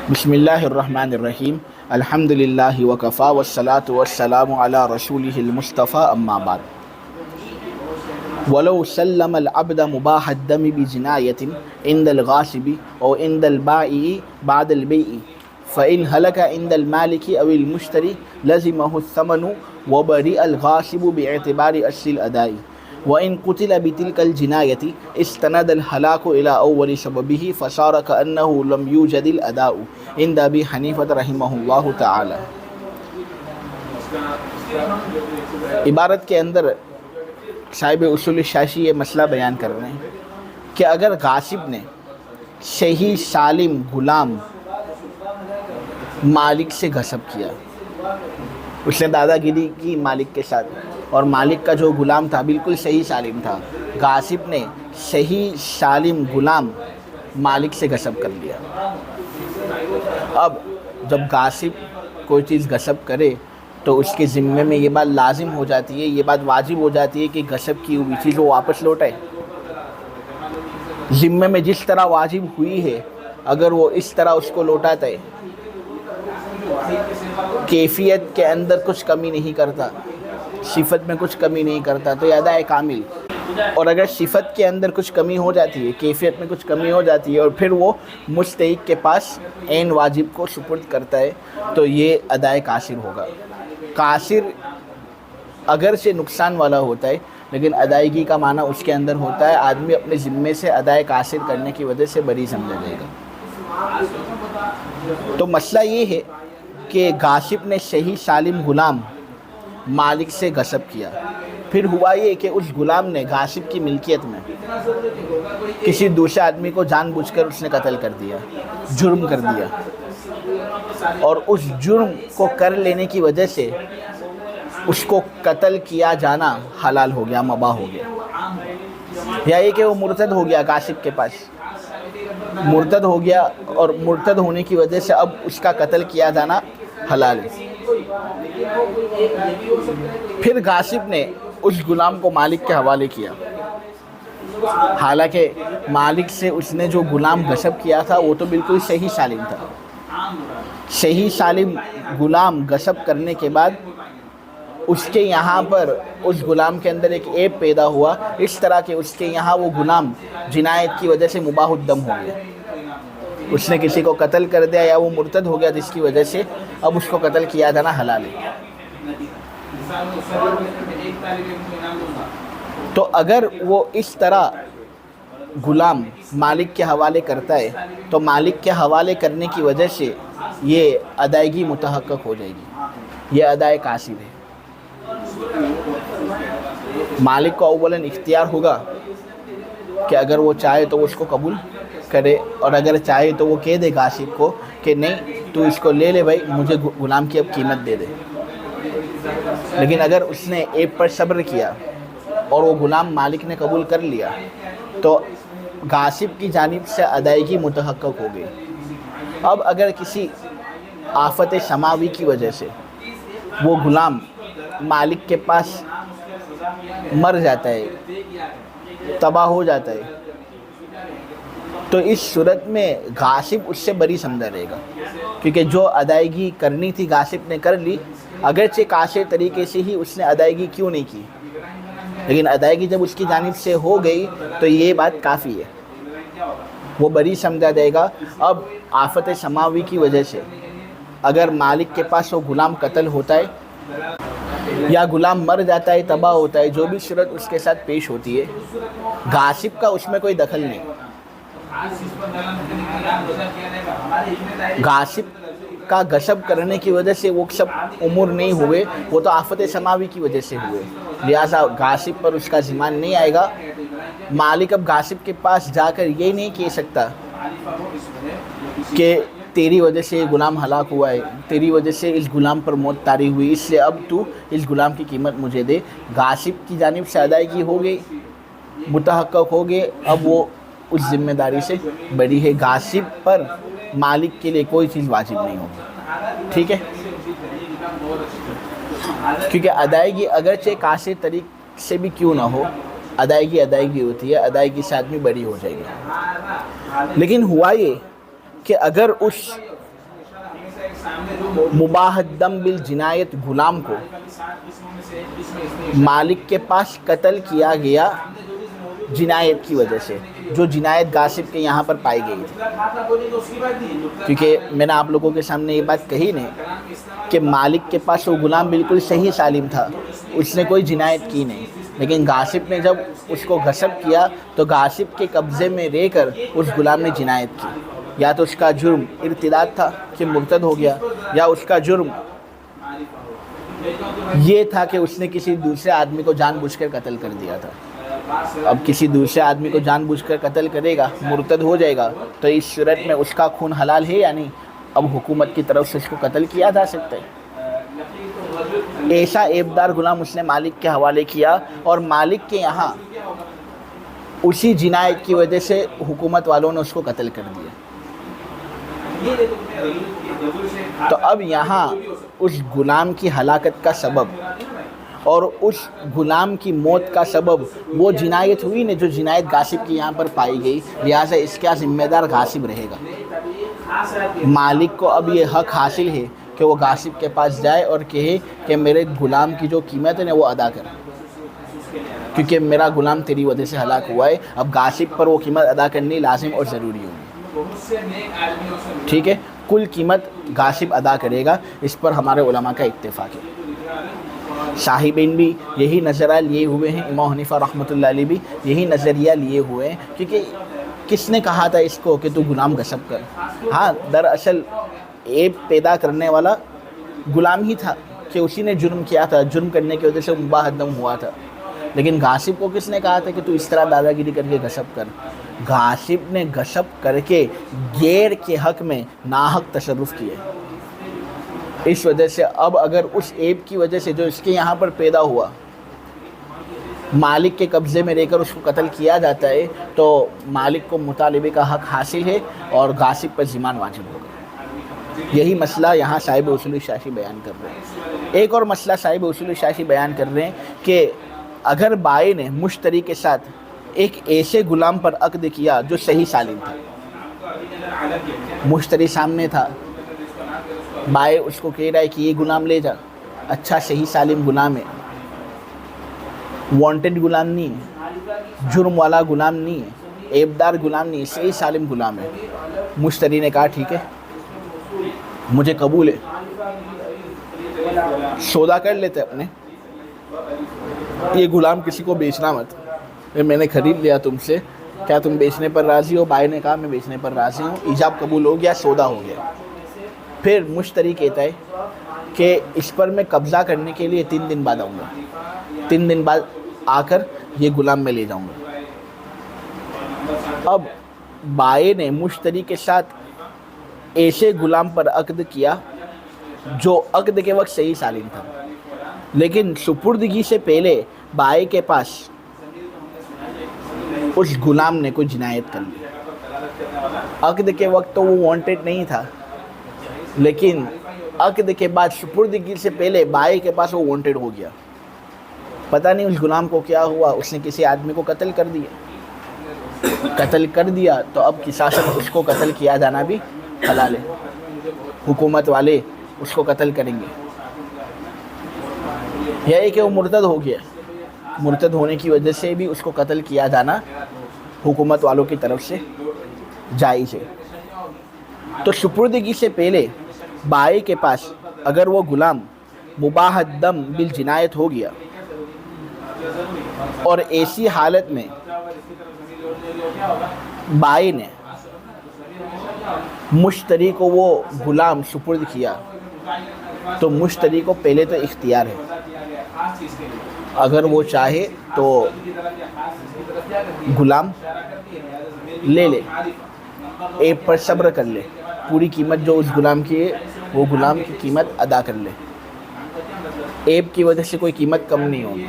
بسم اللہ الرحمن الرحیم الحمدللہ وکفا والصلاة والسلام علی رسولہ المصطفیٰ اما بعد ولو سلم العبد مباح الدم بجنایة عند الغاصب او عند البائع بعد البيع فإن هلك عند المالك أو المشتري لزمه الثمن وبرئ الغاصب باعتبار أصل الأداء وإن قتل بتلك الجناية استند الهلاك إلى أول سببه فصار كأنه لم يوجد الأداء عند أبي حنيفة رحمه الله تعالى۔ عبارت کے اندر صاحب اصول شاشی یہ مسئلہ بیان کر رہے ہیں کہ اگر غاصب نے صحیح سالم غلام مالک سے غصب کیا، اس نے دادا گیری کی مالک کے ساتھ، اور مالک کا جو غلام تھا بالکل صحیح سالم تھا، غاصب نے صحیح سالم غلام مالک سے غصب کر لیا۔ اب جب غاصب کوئی چیز غصب کرے تو اس کے ذمے میں یہ بات لازم ہو جاتی ہے، یہ بات واجب ہو جاتی ہے کہ غصب کی ہوئی چیز وہ واپس لوٹائے۔ ذمے میں جس طرح واجب ہوئی ہے اگر وہ اس طرح اس کو لوٹاتا ہے، کیفیت کے اندر کچھ کمی نہیں کرتا، صفت میں کچھ کمی نہیں کرتا، تو یہ ادا ہے کامل۔ اور اگر صفت کے اندر کچھ کمی ہو جاتی ہے، کیفیت میں کچھ کمی ہو جاتی ہے، اور پھر وہ مستحق کے پاس عین واجب کو سپرد کرتا ہے تو یہ ادائے قاصر ہوگا۔ قاصر اگرچہ نقصان والا ہوتا ہے لیکن ادائیگی کا معنی اس کے اندر ہوتا ہے آدمی اپنے ذمے سے ادائے قاصر کرنے کی وجہ سے بری سمجھا جائے گا۔ تو مسئلہ یہ ہے کہ غاصب نے صحیح سالم غلام مالک سے غصب کیا، پھر ہوا یہ کہ اس غلام نے غاصب کی ملکیت میں کسی دوسرے آدمی کو جان بوجھ کر اس نے قتل کر دیا، جرم کر دیا، اور اس جرم کو کر لینے کی وجہ سے اس کو قتل کیا جانا حلال ہو گیا، مباح ہو گیا۔ یا یہ کہ وہ مرتد ہو گیا، غاصب کے پاس مرتد ہو گیا، اور مرتد ہونے کی وجہ سے اب اس کا قتل کیا جانا حلال ہے۔ پھر غاصب نے اس غلام کو مالک کے حوالے کیا، حالانکہ مالک سے اس نے جو غلام غصب کیا تھا وہ تو بالکل صحیح سالم تھا۔ صحیح سالم غلام غصب کرنے کے بعد اس کے یہاں پر اس غلام کے اندر ایک عیب پیدا ہوا، اس طرح کہ اس کے یہاں وہ غلام جنایت کی وجہ سے مباح الدم ہو گیا، اس نے کسی کو قتل کر دیا یا وہ مرتد ہو گیا، جس کی وجہ سے اب اس کو قتل کیا جانا حلال ہے۔ تو اگر وہ اس طرح غلام مالک کے حوالے کرتا ہے تو مالک کے حوالے کرنے کی وجہ سے یہ ادائیگی متحقق ہو جائے گی، یہ ادائے قاصر ہے۔ مالک کو اولاً اختیار ہوگا کہ اگر وہ چاہے تو وہ اس کو قبول کرے، اور اگر چاہے تو وہ کہہ دے غاصب کو کہ نہیں تو اس کو لے لے بھائی، مجھے غلام کی اب قیمت دے دے۔ لیکن اگر اس نے عیب پر صبر کیا اور وہ غلام مالک نے قبول کر لیا تو غاصب کی جانب سے ادائیگی متحقق ہو گئی۔ اب اگر کسی آفت سماوی کی وجہ سے وہ غلام مالک کے پاس مر جاتا ہے، تباہ ہو جاتا ہے، تو اس صورت میں غاصب اس سے بری سمجھا رہے گا، کیونکہ جو ادائیگی کرنی تھی غاصب نے کر لی، اگرچہ قاصر طریقے سے ہی اس نے ادائیگی کیوں نہیں کی، لیکن ادائیگی جب اس کی جانب سے ہو گئی تو یہ بات کافی ہے، وہ بری سمجھا جائے گا۔ اب آفت سماوی کی وجہ سے اگر مالک کے پاس وہ غلام قتل ہوتا ہے یا غلام مر جاتا ہے، تباہ ہوتا ہے، جو بھی صورت اس کے ساتھ پیش ہوتی ہے، غاصب کا اس میں کوئی دخل نہیں۔ غاصب کا غصب کرنے کی وجہ سے وہ سب امور نہیں ہوئے، وہ تو آفت سماوی کی وجہ سے ہوئے، لہٰذا غاصب پر اس کا ذمہ نہیں آئے گا۔ مالک اب غاصب کے پاس جا کر یہ نہیں کہہ سکتا کہ تیری وجہ سے غلام ہلاک ہوا ہے، تیری وجہ سے اس غلام پر موت طاری ہوئی، اس لیے اب تو اس غلام کی قیمت مجھے دے۔ غاصب کی جانب سے ادائیگی ہو گئی، متحقق ہو گئے، اب وہ اس ذمہ داری سے بری ہے۔ غاصب پر مالک کے لیے کوئی چیز واجب نہیں ہوگی، ٹھیک ہے، کیونکہ ادائیگی اگرچہ قاصر طریق سے بھی کیوں نہ ہو ادائیگی ہوتی ہے، ادائیگی سے آدمی بری ہو جائے گا۔ لیکن ہوا یہ کہ اگر اس مباح الدم بالجنایت غلام کو مالک کے پاس قتل کیا گیا جنایت کی وجہ سے، جو جنایت غاصب کے یہاں پر پائی گئی تھی، کیونکہ میں نے آپ لوگوں کے سامنے یہ بات کہی نہیں کہ مالک کے پاس وہ غلام بالکل صحیح سالم تھا، اس نے کوئی جنایت کی نہیں، لیکن غاصب نے جب اس کو غصب کیا تو غاصب کے قبضے میں رہ کر اس غلام نے جنایت کی۔ یا تو اس کا جرم ارتداد تھا کہ مرتد ہو گیا، یا اس کا جرم یہ تھا کہ اس نے کسی دوسرے آدمی کو جان بوجھ کر قتل کر دیا تھا۔ اب کسی دوسرے آدمی کو جان بوجھ کر قتل کرے گا، مرتد ہو جائے گا، تو اس صورت میں اس کا خون حلال ہے یا نہیں؟ اب حکومت کی طرف سے اس کو قتل کیا جا سکتا ہے۔ ایسا عیبدار غلام اس نے مالک کے حوالے کیا، اور مالک کے یہاں اسی جنایت کی وجہ سے حکومت والوں نے اس کو قتل کر دیا۔ تو اب یہاں اس غلام کی ہلاکت کا سبب اور اس غلام کی موت کا سبب وہ جنایت ہوئی نے جو جنایت غاصب کی یہاں پر پائی گئی، لہٰذا اس کا ذمہ دار غاصب رہے گا۔ مالک کو اب یہ حق حاصل ہے کہ وہ غاصب کے پاس جائے اور کہے کہ میرے غلام کی جو قیمت ہے نا وہ ادا کر، کیونکہ میرا غلام تیری وجہ سے ہلاک ہوا ہے، اب غاصب پر وہ قیمت ادا کرنی لازم اور ضروری ہوگی۔ ٹھیک ہے، کل قیمت غاصب ادا کرے گا، اس پر ہمارے علماء کا اتفاق ہے۔ صاحبین بھی یہی نظریہ لیے ہوئے ہیں، امام حنیفہ رحمۃ اللہ علیہ بھی یہی نظریہ لیے ہوئے ہیں، کیونکہ کس نے کہا تھا اس کو کہ تو غلام غصب کر؟ ہاں، دراصل عیب پیدا کرنے والا غلام ہی تھا کہ اسی نے جرم کیا تھا، جرم کرنے کی وجہ سے مباح الدم ہوا تھا، لیکن غاصب کو کس نے کہا تھا کہ تو اس طرح دادا گیری کر کے غصب کر؟ غاصب نے غصب کر کے غیر کے حق میں ناحق تصرف کیا۔ اس وجہ سے اب اگر اس عیب کی وجہ سے جو اس کے یہاں پر پیدا ہوا مالک کے قبضے میں رہ کر اس کو قتل کیا جاتا ہے تو مالک کو مطالبے کا حق حاصل ہے اور غاصب پر ضمان واجب ہوگا۔ یہی مسئلہ یہاں صاحب اصول الشافعی بیان کر رہے ہیں۔ ایک اور مسئلہ صاحب اصول الشافعی بیان کر رہے ہیں کہ اگر بائی نے مشتری کے ساتھ ایک ایسے غلام پر عقد کیا جو صحیح سالم تھا، مشتری سامنے تھا، بائی اس کو کہہ رہا ہے کہ یہ غلام لے جا، اچھا صحیح سالم غلام ہے، وانٹڈ غلام نہیں ہے، جرم والا غلام نہیں ہے، عیبدار غلام نہیں ہے، صحیح سالم غلام ہے۔ مشتری نے کہا ٹھیک ہے، مجھے قبول ہے، سودا کر لیتے اپنے، یہ غلام کسی کو بیچنا مت، میں نے خرید لیا تم سے، کیا تم بیچنے پر راضی ہو؟ بائی نے کہا میں بیچنے پر راضی ہوں، ایجاب قبول ہو گیا، سودا ہو گیا۔ پھر مشتری کہتا ہے کہ اس پر میں قبضہ کرنے کے لیے 3 دن بعد آؤں گا، 3 دن بعد آ کر یہ غلام میں لے جاؤں گا۔ اب بائی نے مشتری کے ساتھ ایسے غلام پر عقد کیا جو عقد کے وقت صحیح سالم تھا، لیکن سپردگی سے پہلے بائی کے پاس اس غلام نے کوئی جنایت کر لی۔ عقد کے وقت تو وہ وانٹڈ نہیں تھا، لیکن عقد کے بعد سپردگی سے پہلے بائی کے پاس وہ وانٹڈ ہو گیا۔ پتہ نہیں اس غلام کو کیا ہوا، اس نے کسی آدمی کو قتل کر دیا تو اب قصاصاً اس کو قتل کیا جانا بھی حلال ہے، حکومت والے اس کو قتل کریں گے۔ یہ ہے کہ وہ مرتد ہو گیا، مرتد ہونے کی وجہ سے بھی اس کو قتل کیا جانا حکومت والوں کی طرف سے جائز ہے۔ تو سپردگی سے پہلے بائی کے پاس اگر وہ غلام مباح الدم بالجنایت ہو گیا اور ایسی حالت میں بائی نے مشتری کو وہ غلام سپرد کیا تو مشتری کو پہلے تو اختیار ہے، اگر وہ چاہے تو غلام لے لے، ایپ پر صبر کر لے، پوری قیمت جو اس غلام کی ہے وہ غلام کی قیمت ادا کر لے، ایپ کی وجہ سے کوئی قیمت کم نہیں ہوگی۔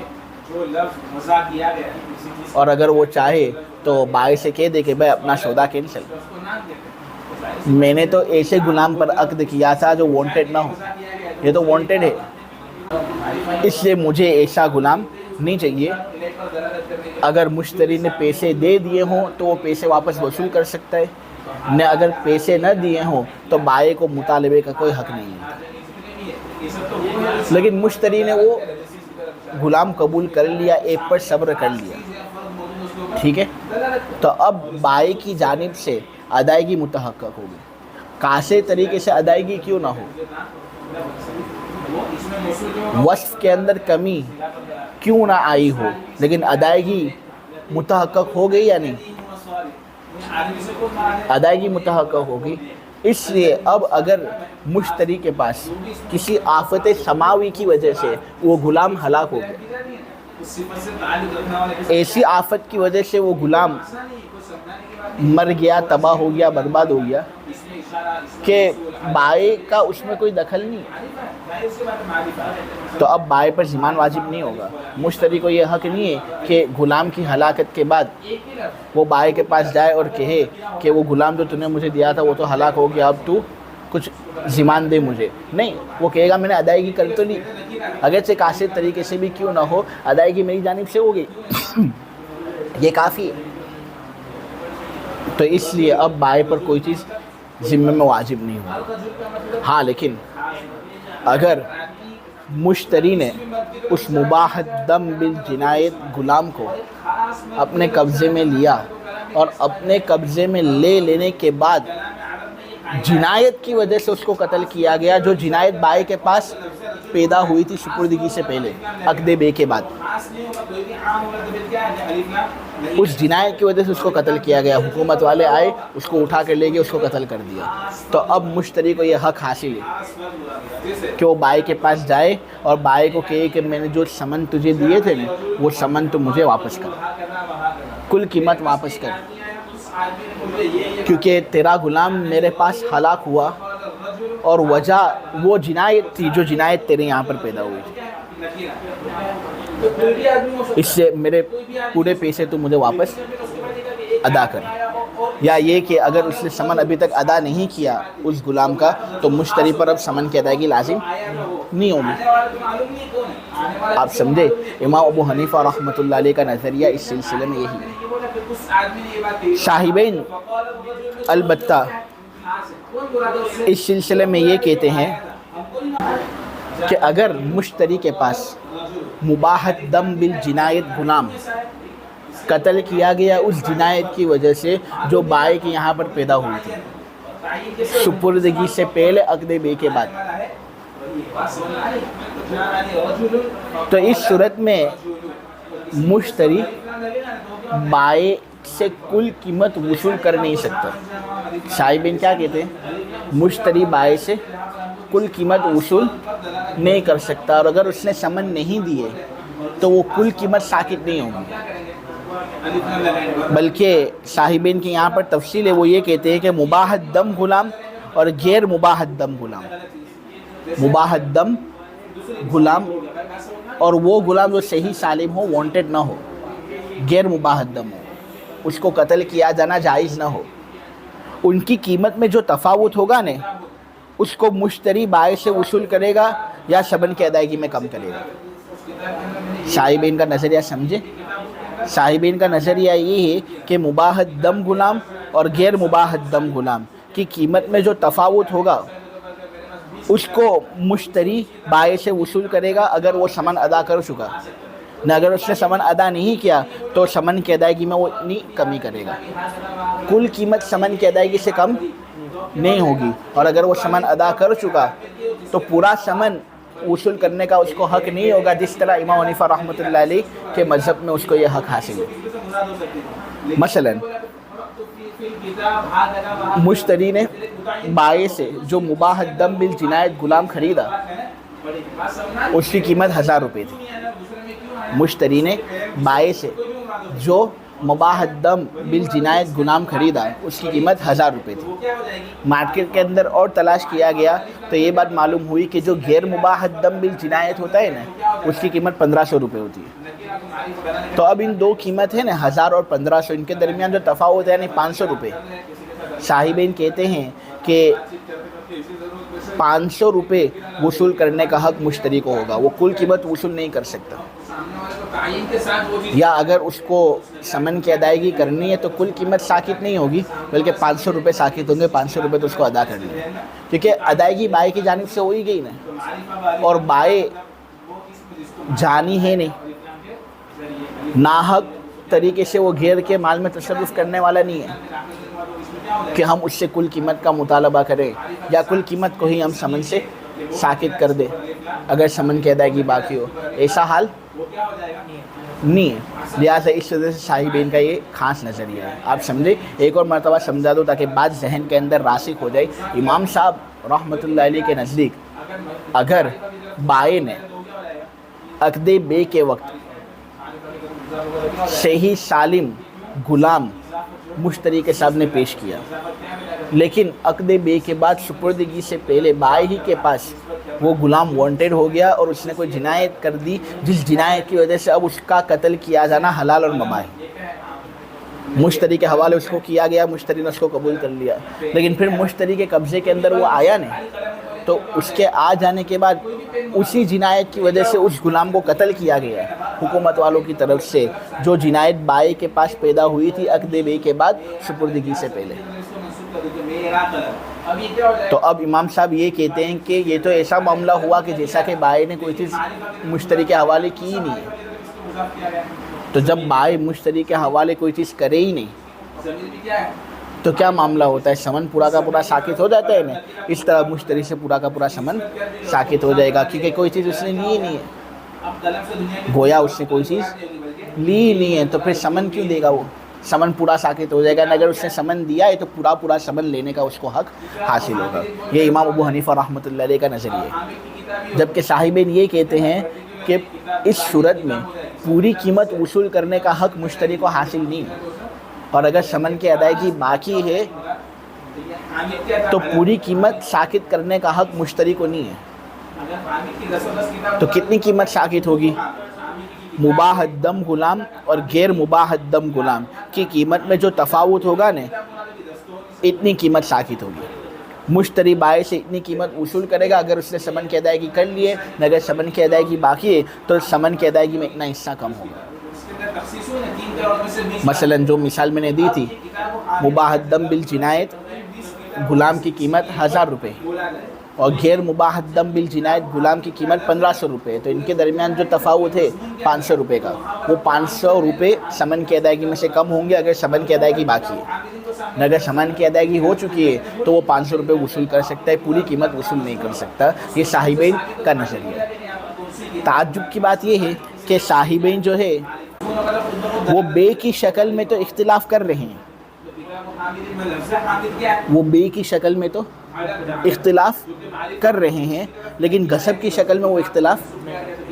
اور اگر وہ چاہے تو بائی سے کہہ دے کہ بھائی اپنا سودا کینسل، میں نے تو ایسے غلام پر عقد کیا تھا جو وانٹڈ نہ ہو، یہ تو وانٹڈ ہے، اس لیے مجھے ایسا غلام نہیں چاہیے. اگر مشتری نے پیسے دے دیے ہوں تو وہ پیسے واپس وصول کر سکتا ہے, نہ اگر پیسے نہ دیے ہوں تو بائع کو مطالبے کا کوئی حق نہیں ہے. لیکن مشتری نے وہ غلام قبول کر لیا, ایپ پر صبر کر لیا, ٹھیک ہے, تو اب بائع کی جانب سے ادائیگی متحقق ہوگی. قاصر طریقے سے ادائیگی کیوں نہ ہو, وصف کے اندر کمی کیوں نہ آئی ہو, لیکن ادائیگی متحقق ہو گئی یا نہیں؟ ادائیگی متحقق ہوگی. اس لیے اب اگر مشتری کے پاس کسی آفت سماوی کی وجہ سے وہ غلام ہلاک ہو گیا, ایسی آفت کی وجہ سے وہ غلام مر گیا, تباہ ہو گیا, برباد ہو گیا, کہ بائع کا اس میں کوئی دخل نہیں, تو اب بائع پر ضمان واجب نہیں ہوگا. مشتری کو یہ حق نہیں ہے کہ غلام کی ہلاکت کے بعد وہ بائع کے پاس جائے اور کہے کہ وہ غلام جو نے مجھے دیا تھا وہ تو ہلاک ہو گیا, اب تو کچھ ضمان دے مجھے. نہیں, وہ کہے گا میں نے ادائیگی کر تو لی, اگرچہ قاصر طریقے سے بھی کیوں نہ ہو, ادائیگی میری جانب سے ہو گئی, یہ کافی ہے. تو اس لیے اب بائع پر کوئی چیز ذمہ میں واجب نہیں ہوگا. ہاں, لیکن اگر مشتری نے اس مباح الدم بالجنایت غلام کو اپنے قبضے میں لیا اور اپنے قبضے میں لے لینے کے بعد جنایت کی وجہ سے اس کو قتل کیا گیا, جو جنایت بائع کے پاس پیدا ہوئی تھی سپردگی سے پہلے, عقد بے کے بعد, اس جنایت کی وجہ سے اس کو قتل کیا گیا, حکومت والے آئے, اس کو اٹھا کر لے گئے, اس کو قتل کر دیا, تو اب مشتری کو یہ حق حاصل ہے کہ وہ بائع کے پاس جائے اور بائع کو کہے کہ میں نے جو سمن تجھے دیے تھے نا وہ سمن تو مجھے واپس کر, کل قیمت واپس کر, کیونکہ تیرا غلام میرے پاس ہلاک ہوا اور وجہ وہ جنایت تھی جو جنایت تیرے یہاں پر پیدا ہوئی تھی, اس سے میرے پورے پیسے تو مجھے واپس ادا کر. یا یہ کہ اگر اس نے سمن ابھی تک ادا نہیں کیا اس غلام کا, تو مشتری پر اب سمن کی ادائیگی لازم نہیں ہوگی. آپ سمجھے؟ امام ابو حنیفہ رحمۃ اللہ علیہ کا نظریہ اس سلسلے میں یہی ہے. صاحبین البتہ اس سلسلے میں یہ کہتے ہیں کہ اگر مشتری کے پاس مباح الدم بالجنایت غلام قتل کیا گیا اس جنایت کی وجہ سے جو بائع کے یہاں پر پیدا ہوئی تھی سپردگی سے پہلے عقد بے کے بعد, تو اس صورت میں مشتری بائع سے کل قیمت وصول کر نہیں سکتا. صاحبین کیا کہتے ہیں؟ مشتری بائع سے کل قیمت وصول نہیں کر سکتا, اور اگر اس نے سمن نہیں دیے تو وہ کل قیمت ساقط نہیں ہوگی, بلکہ صاحبین کی یہاں پر تفصیل ہے. وہ یہ کہتے ہیں کہ مباح الدم غلام اور غیر مباح الدم غلام, مباح الدم غلام اور وہ غلام جو صحیح سالم ہو, وانٹڈ نہ ہو, غیر مباح الدم ہو, اس کو قتل کیا جانا جائز نہ ہو, ان کی قیمت میں جو تفاوت ہوگا نا اس کو مشتری بائع سے وصول کرے گا یا سمن کی ادائیگی میں کم کرے گا. صاحبین کا نظریہ سمجھے؟ صاحبین کا نظریہ یہ ہے کہ مباح الدم غلام اور غیر مباح الدم غلام کی قیمت میں جو تفاوت ہوگا اس کو مشتری بائع سے وصول کرے گا اگر وہ سمن ادا کر چکا, نہ اگر اس نے سمن ادا نہیں کیا تو سمن کی ادائیگی میں وہ اتنی کمی کرے گا. کل قیمت سمن کی ادائیگی سے کم نہیں ہوگی, اور اگر وہ سمن ادا کر چکا تو پورا سمن وصول کرنے کا اس کو حق نہیں ہوگا, جس طرح امام حنیفہ رحمۃ اللہ علیہ کے مذہب میں اس کو یہ حق حاصل ہے. مثلا مشتری نے بائع سے جو مباح الدم بالجنایت غلام خریدا اس کی قیمت 1000 روپے تھی. مشتری نے بائع سے جو مباح الدم بالجنایت غلام خریدا اس کی قیمت 1000 روپے تھی. مارکیٹ کے اندر اور تلاش کیا گیا تو یہ بات معلوم ہوئی کہ جو غیر مباح الدم بالجنایت ہوتا ہے نا اس کی قیمت 1500 روپے ہوتی ہے. تو اب ان دو قیمت ہے نا 1000 اور 1500, ان کے درمیان جو تفاوت ہے یعنی 500 روپے. صاحبین کہتے ہیں کہ 500 روپے وصول کرنے کا حق مشتری کو ہوگا, وہ کل قیمت وصول نہیں کر سکتا. یا اگر اس کو سمن کی ادائیگی کرنی ہے تو کل قیمت ساکت نہیں ہوگی بلکہ 500 روپے ساکت ہوں گے، 500 روپے تو اس کو ادا کرنی ہے، کیونکہ ادائیگی بائیں کی جانب سے ہوئی گئی نا، اور بائیں جانی ہے نہیں، ناحق طریقے سے وہ غیر کے مال میں تصرف کرنے والا نہیں ہے کہ ہم اس سے کل قیمت کا مطالبہ کریں یا کل قیمت کو ہی ہم سمن سے ساکت کر دیں اگر سمن کی ادائیگی باقی ہو، ایسا حال نہیں ہے۔ لہٰذا اس وجہ سے صاحبین کا یہ خاص نظریہ ہے۔ آپ سمجھے؟ ایک اور مرتبہ سمجھا دو تاکہ بات ذہن کے اندر راسخ ہو جائے۔ امام صاحب رحمۃ اللہ علیہ کے نزدیک اگر بائیں نے عقد بے کے وقت صحیح سالم غلام مشتری کے سامنے پیش کیا، لیکن عقد بے کے بعد سپردگی سے پہلے بائیں ہی کے پاس وہ غلام وانٹیڈ ہو گیا اور اس نے کوئی جنایت کر دی جس جنایت کی وجہ سے اب اس کا قتل کیا جانا حلال اور مباح ہے، مشتری کے حوالے اس کو کیا گیا، مشتری نے اس کو قبول کر لیا، لیکن پھر مشتری کے قبضے کے اندر وہ آیا نہیں، تو اس کے آ جانے کے بعد اسی جنایت کی وجہ سے اس غلام کو قتل کیا گیا حکومت والوں کی طرف سے، جو جنایت بائیں کے پاس پیدا ہوئی تھی عقد بے کے بعد سپردگی سے پہلے۔ تو اب امام صاحب یہ کہتے ہیں کہ یہ تو ایسا معاملہ ہوا کہ جیسا کہ بائیں نے کوئی چیز مشتری کے حوالے کی ہی نہیں ہے، تو جب بائیں مشتری کے حوالے کوئی چیز کرے ہی نہیں تو کیا معاملہ ہوتا ہے؟ سمن پورا کا پورا ساکت ہو جاتا ہے نا، اس طرح مشتری سے پورا کا پورا سمن ساکت ہو جائے گا، کیونکہ کوئی چیز اس نے لی ہی نہیں ہے، گویا اس نے کوئی چیز لی ہی نہیں ہے، تو پھر سمن کیوں دے گا؟ وہ سمن پورا ساکت ہو جائے گا، اگر اس نے سمن دیا ہے تو پورا سمن لینے کا اس کو حق حاصل ہوگا۔ یہ امام ابو حنیفہ رحمۃ اللہ علیہ کا نظریہ ہے، جبکہ صاحبین یہ کہتے ہیں کہ اس صورت میں پوری قیمت وصول کرنے کا حق مشتری کو حاصل نہیں ہے، اور اگر سمن کی ادائیگی باقی ہے تو پوری قیمت ساکت کرنے کا حق مشتری کو نہیں ہے۔ تو کتنی قیمت ساکت ہوگی؟ مباح الدم غلام اور غیر مباح الدم غلام کی قیمت میں جو تفاوت ہوگا نا، اتنی قیمت ساکت ہوگی۔ مشتری بائیں سے اتنی قیمت وصول کرے گا اگر اس نے سمن کی ادائیگی کر لی ہے، اگر سمن کی ادائیگی باقی ہے تو سمن کی ادائیگی میں اتنا حصہ کم ہوگا۔ مثلا جو مثال میں نے دی تھی، مباح الدم بالجنایت غلام کی قیمت 1000 روپے اور غیر مباح الدم بالجنایت غلام کی قیمت 1500 روپے، تو ان کے درمیان جو تفاوت ہے 500 روپے کا، وہ 500 روپے سمن کی ادائیگی میں سے کم ہوں گے اگر سمن کی ادائیگی باقی ہے، اگر سمن کی ادائیگی ہو چکی ہے تو وہ 500 روپے وصول کر سکتا ہے، پوری قیمت وصول نہیں کر سکتا۔ یہ صاحبین کا نظریہ ہے۔ تعجب کی بات یہ ہے کہ صاحبین جو ہے وہ بے کی شکل میں تو اختلاف کر رہے ہیں، وہ بے کی شکل میں تو اختلاف کر رہے ہیں لیکن غصب کی شکل میں وہ اختلاف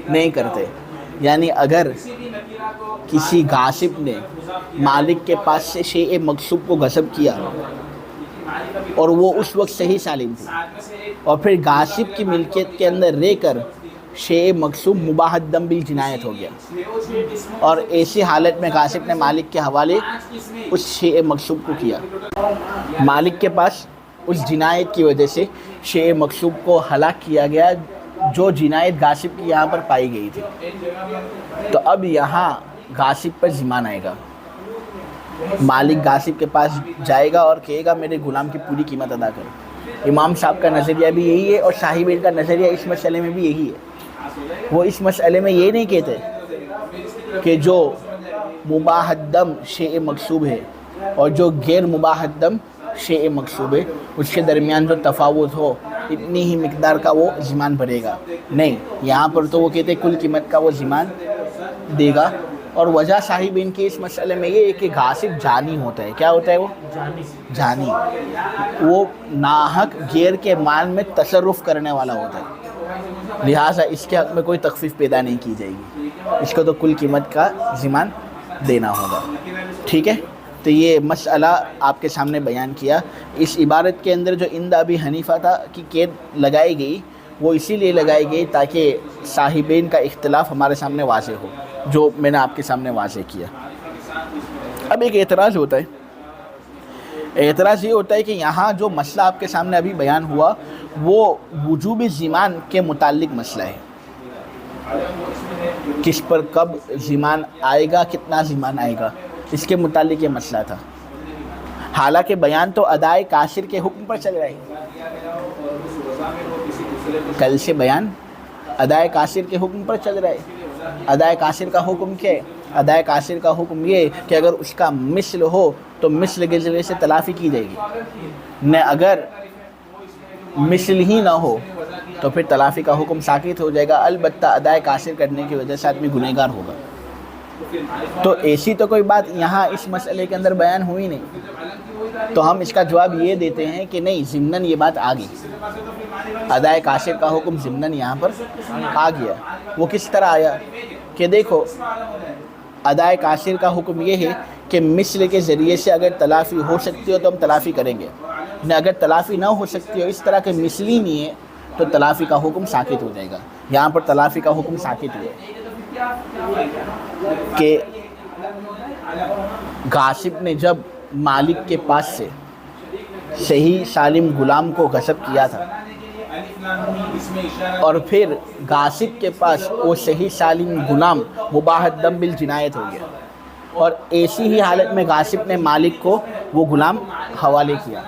نہیں کرتے۔ یعنی اگر کسی غاصب نے مالک کے پاس سے شیء مغصوب کو غصب کیا اور وہ اس وقت صحیح سالم تھی، اور پھر غاصب کی ملکیت کے اندر رہ کر شیء مغصوب مباح الدم بالجنایت ہو گیا، اور ایسی حالت میں غاصب نے مالک کے حوالے اس شیء مغصوب کو کیا، مالک کے پاس اس جنایت کی وجہ سے شیء مغصوب کو ہلاک کیا گیا جو جنایت غاصب کی یہاں پر پائی گئی تھی، تو اب یہاں غاصب پر ضمان آئے گا۔ مالک غاصب کے پاس جائے گا اور کہے گا میرے غلام کی پوری قیمت ادا کرو۔ امام صاحب کا نظریہ بھی یہی ہے اور صاحبین کا نظریہ اس مسئلے میں بھی یہی ہے۔ وہ اس مسئلے میں یہ نہیں کہتے کہ جو مباح الدم شیء مغصوب ہے اور جو غیر مباح الدم شیء مغصوب ہے اس کے درمیان جو تفاوت ہو اتنی ہی مقدار کا وہ ضمان بھرے گا، نہیں، یہاں پر تو وہ کہتے ہیں کل قیمت کا وہ ضمان دے گا۔ اور وجہ صاحبین کی اس مسئلے میں یہ ہے کہ غاصب جانی ہوتا ہے۔ کیا ہوتا ہے؟ وہ جانی، وہ ناحق غیر کے مال میں تصرف کرنے والا ہوتا ہے، لہٰذا اس کے حق میں کوئی تخفیف پیدا نہیں کی جائے گی، اس کو تو کل قیمت کا ضمان دینا ہوگا۔ ٹھیک ہے، تو یہ مسئلہ آپ کے سامنے بیان کیا۔ اس عبارت کے اندر جو عند ابی حنیفہ تھا کی قید لگائی گئی، وہ اسی لیے لگائی گئی تاکہ صاحبین کا اختلاف ہمارے سامنے واضح ہو، جو میں نے آپ کے سامنے واضح کیا۔ اب ایک اعتراض ہوتا ہے، اعتراض یہ ہوتا ہے کہ یہاں جو مسئلہ آپ کے سامنے ابھی بیان ہوا وہ وجوب ضمان کے متعلق مسئلہ ہے، کس پر کب ضمان آئے گا، کتنا ضمان آئے گا، اس کے متعلق یہ مسئلہ تھا۔ حالانکہ بیان تو ادائے کاشر کے حکم پر چل رہا ہے، کل سے بیان ادائے کاشر کے حکم پر چل رہا ہے۔ ادائے کاشر کا حکم کیا ہے؟ ادائے کاشر کا حکم یہ کہ اگر اس کا مثل ہو تو مثل کے ذریعے سے تلافی کی جائے گی، نہ اگر مثل ہی نہ ہو تو پھر تلافی کا حکم ساقط ہو جائے گا، البتہ ادائے کاشر کرنے کی وجہ سے آدمی گنہگار ہوگا۔ تو ایسی تو کوئی بات یہاں اس مسئلے کے اندر بیان ہوئی نہیں، تو ہم اس کا جواب یہ دیتے ہیں کہ نہیں، ضمناً یہ بات آ گئی، ادائے کاشر کا حکم ضمناً یہاں پر آ گیا۔ وہ کس طرح آیا کہ دیکھو، ادائے کاشر کا حکم یہ ہے کہ مثل کے ذریعے سے اگر تلافی ہو سکتی ہو تو ہم تلافی کریں گے، نہ اگر تلافی نہ ہو سکتی ہو، اس طرح کے مثل ہی نہیں ہے تو تلافی کا حکم ساقط ہو جائے گا۔ یہاں پر تلافی کا حکم ساقط ہوا کہ غاصب نے جب مالک کے پاس سے صحیح سالم غلام کو غصب کیا تھا اور پھر غاصب کے پاس وہ صحیح سالم غلام مباح الدم بالجنایت ہو گیا، اور ایسی ہی حالت میں غاصب نے مالک کو وہ غلام حوالے کیا،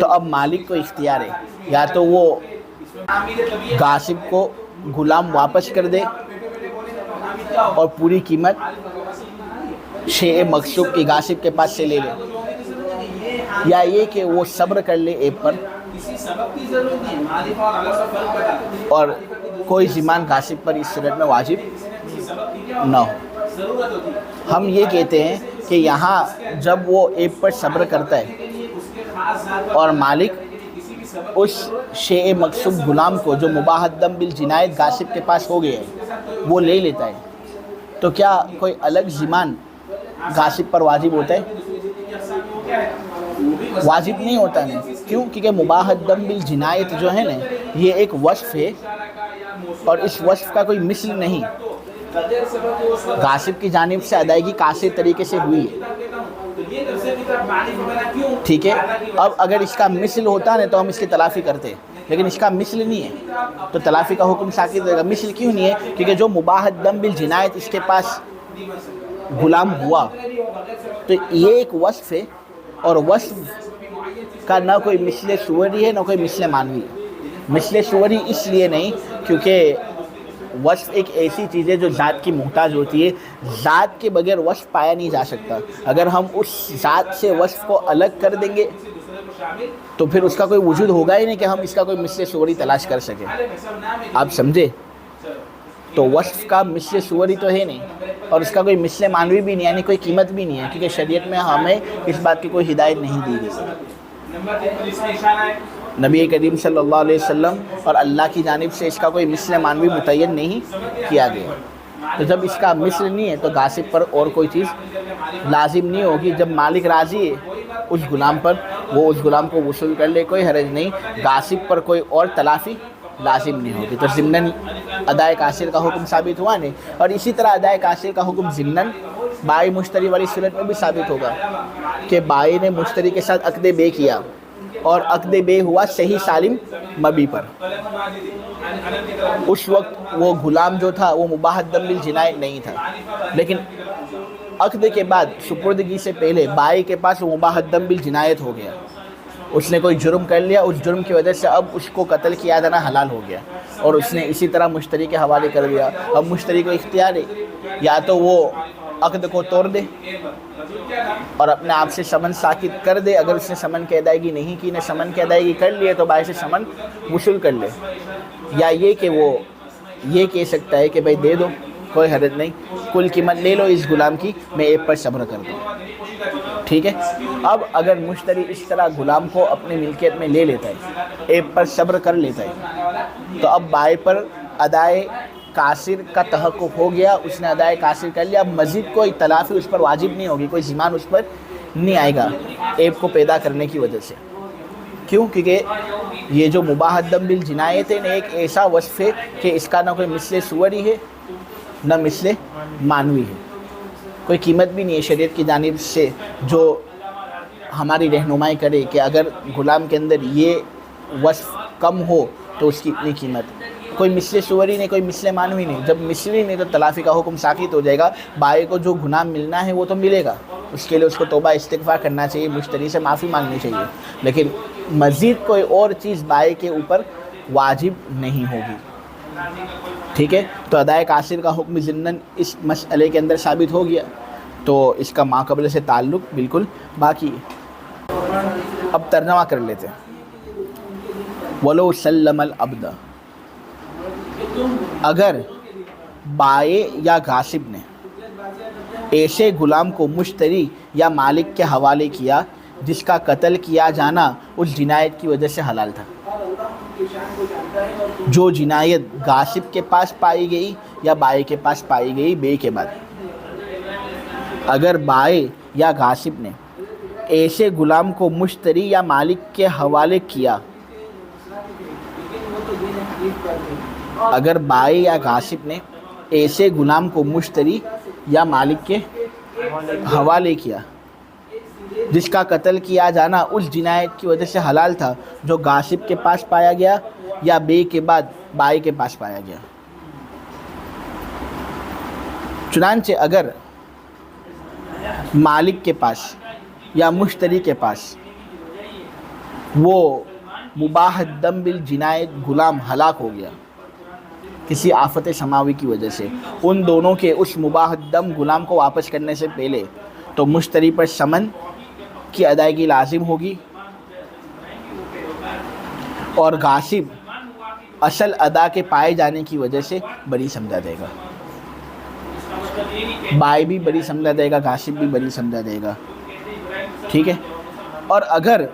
تو اب مالک کو اختیار ہے، یا تو وہ غاصب کو غلام واپس کر دے اور پوری قیمت شیء مغصوب کی غاصب کے پاس سے لے لے، یا یہ کہ وہ صبر کر لے ایپ پر اور کوئی ضمان غاصب پر اس صورت میں واجب نہ ہو۔ ہم یہ کہتے ہیں کہ یہاں جب وہ ایپ پر صبر کرتا ہے اور مالک اس شیء مغصوب غلام کو جو مباح الدم بالجنایت غاصب کے پاس ہو گیا ہے وہ لے لیتا ہے، تو کیا کوئی الگ ضمان غاصب پر واجب ہوتا ہے؟ واجب نہیں ہوتا نہیں، کیوں؟ کیونکہ مباح الدم بالجنایت جو ہے نا، یہ ایک وصف ہے اور اس وصف کا کوئی مثل نہیں، غاصب کی جانب سے ادائیگی قاصر طریقے سے ہوئی ہے، ٹھیک ہے۔ اب اگر اس کا مثل ہوتا نا تو ہم اس کی تلافی کرتے، لیکن اس کا مثل نہیں ہے تو تلافی کا حکم ساقط رہے گا۔ مثل کیوں نہیں ہے؟ کیونکہ جو مباح الدم بالجنایت اس کے پاس غلام ہوا تو یہ ایک وصف ہے، اور وصف کا نہ کوئی مثل صوری ہے نہ کوئی مثل معنوی ہے۔ مثل صوری اس لیے نہیں کیونکہ وصف ایک ایسی چیز ہے جو ذات کی محتاج ہوتی ہے، ذات کے بغیر وصف پایا نہیں جا سکتا۔ اگر ہم اس ذات سے وصف کو الگ کر دیں گے تو پھر اس کا کوئی وجود ہوگا ہی نہیں کہ ہم اس کا کوئی مثل صوری تلاش کر سکیں، آپ سمجھے؟ تو وصف کا مثل صوری تو ہے نہیں، اور اس کا کوئی مثل معنوی بھی نہیں، یعنی کوئی قیمت بھی نہیں ہے، کیونکہ شریعت میں ہمیں اس بات کی کوئی ہدایت نہیں دی گئی۔ نبی کریم صلی اللہ علیہ وسلم اور اللہ کی جانب سے اس کا کوئی مثل معنوی متعین نہیں کیا گیا، تو جب اس کا مثل نہیں ہے تو غاصب پر اور کوئی چیز لازم نہیں ہوگی۔ جب مالک راضی ہے اس غلام پر، وہ اس غلام کو وصول کر لے، کوئی حرج نہیں، غاصب پر کوئی اور تلافی لازم نہیں ہوگی، تو ضمناً ادائے کاشر کا حکم ثابت ہوا نہیں۔ اور اسی طرح ادائے کاشر کا حکم ضمناً بائی مشتری والی صورت میں بھی ثابت ہوگا کہ بائی نے مشتری کے ساتھ عقد بے کیا اور عقد بے ہوا صحیح سالم مبی پر، اس وقت وہ غلام جو تھا وہ مباح الدم بالجنایت نہیں تھا، لیکن عقد کے بعد سپردگی سے پہلے بائی کے پاس وہ مباح الدم بالجنایت ہو گیا، اس نے کوئی جرم کر لیا، اس جرم کی وجہ سے اب اس کو قتل کیا جانا حلال ہو گیا، اور اس نے اسی طرح مشتری کے حوالے کر دیا۔ اب مشتری کو اختیار ہے، یا تو وہ عقد کو توڑ دے اور اپنے آپ سے سمن ساقط کر دے، اگر اس نے سمن کی ادائیگی نہیں کی، نے سمن کی ادائیگی کر لی ہے تو بائی سے سمن وصول کر لے، یا یہ کہ وہ یہ کہہ سکتا ہے کہ بھائی دے دو، کوئی حرج نہیں، کل قیمت لے لو اس غلام کی، میں ایپ پر صبر کر دوں، ٹھیک ہے۔ اب اگر مشتری اس طرح غلام کو اپنی ملکیت میں لے لیتا ہے، ایپ پر صبر کر لیتا ہے، تو اب بائی پر ادائے کاسر کا تحقق ہو گیا، اس نے ادائے کاسر کر لیا، اب مزید کوئی تلافی اس پر واجب نہیں ہوگی، کوئی ضمان اس پر نہیں آئے گا ایپ کو پیدا کرنے کی وجہ سے۔ کیوں؟ کیونکہ یہ جو مباح الدم بالجنایت ہے ایک ایسا وصف ہے کہ اس کا نہ کوئی مثل صوری ہے نہ مثل معنوی ہے، کوئی قیمت بھی نہیں ہے شریعت کی جانب سے جو ہماری رہنمائی کرے کہ اگر غلام کے اندر یہ وصف کم ہو تو اس کی اتنی قیمت، کوئی مثل صوری نہیں، کوئی مثل معنوی نہیں. جب مثلی نہیں تو تلافی کا حکم ساقط ہو جائے گا. بائی کو جو گناہ ملنا ہے وہ تو ملے گا، اس کے لیے اس کو توبہ استغفار کرنا چاہیے، مشتری سے معافی مانگنی چاہیے، لیکن مزید کوئی اور چیز بائی کے اوپر واجب نہیں ہوگی. ٹھیک ہے، تو ادائے قاصر کا حکم ضمناً اس مسئلے کے اندر ثابت ہو گیا، تو اس کا ماقبل سے تعلق بالکل باقی ہے. اب ترجمہ کر لیتے ہیں. وَلَوْ سَلَّمَ الْعَبْدَ، اگر بائع یا غاصب نے ایسے غلام کو مشتری یا مالک کے حوالے کیا جس کا قتل کیا جانا اس جنایت کی وجہ سے حلال تھا. جو جنایت غاصب کے پاس پائی گئی یا بائع کے پاس پائی گئی بے کے بعد، اگر بائع یا غاصب نے ایسے غلام کو مشتری یا مالک کے حوالے کیا، اگر بائع یا غاصب نے ایسے غلام کو مشتری یا مالک کے حوالے کیا جس کا قتل کیا جانا اس جنایت کی وجہ سے حلال تھا جو غاصب کے پاس پایا گیا یا بے کے بعد بائع کے پاس پایا گیا. چنانچہ اگر مالک کے پاس یا مشتری کے پاس وہ مباح الدم بالجنایت غلام ہلاک ہو گیا کسی آفت سماوی کی وجہ سے، ان دونوں کے اس مباح الدم غلام کو واپس کرنے سے پہلے تو مشتری پر ثمن کی ادائیگی لازم ہوگی اور غاصب اصل ادا کے پائے جانے کی وجہ سے بری سمجھا دے گا. بائع بھی بری سمجھا دے گا، غاصب بھی بری سمجھا دے گا. ٹھیک ہے، اور اگر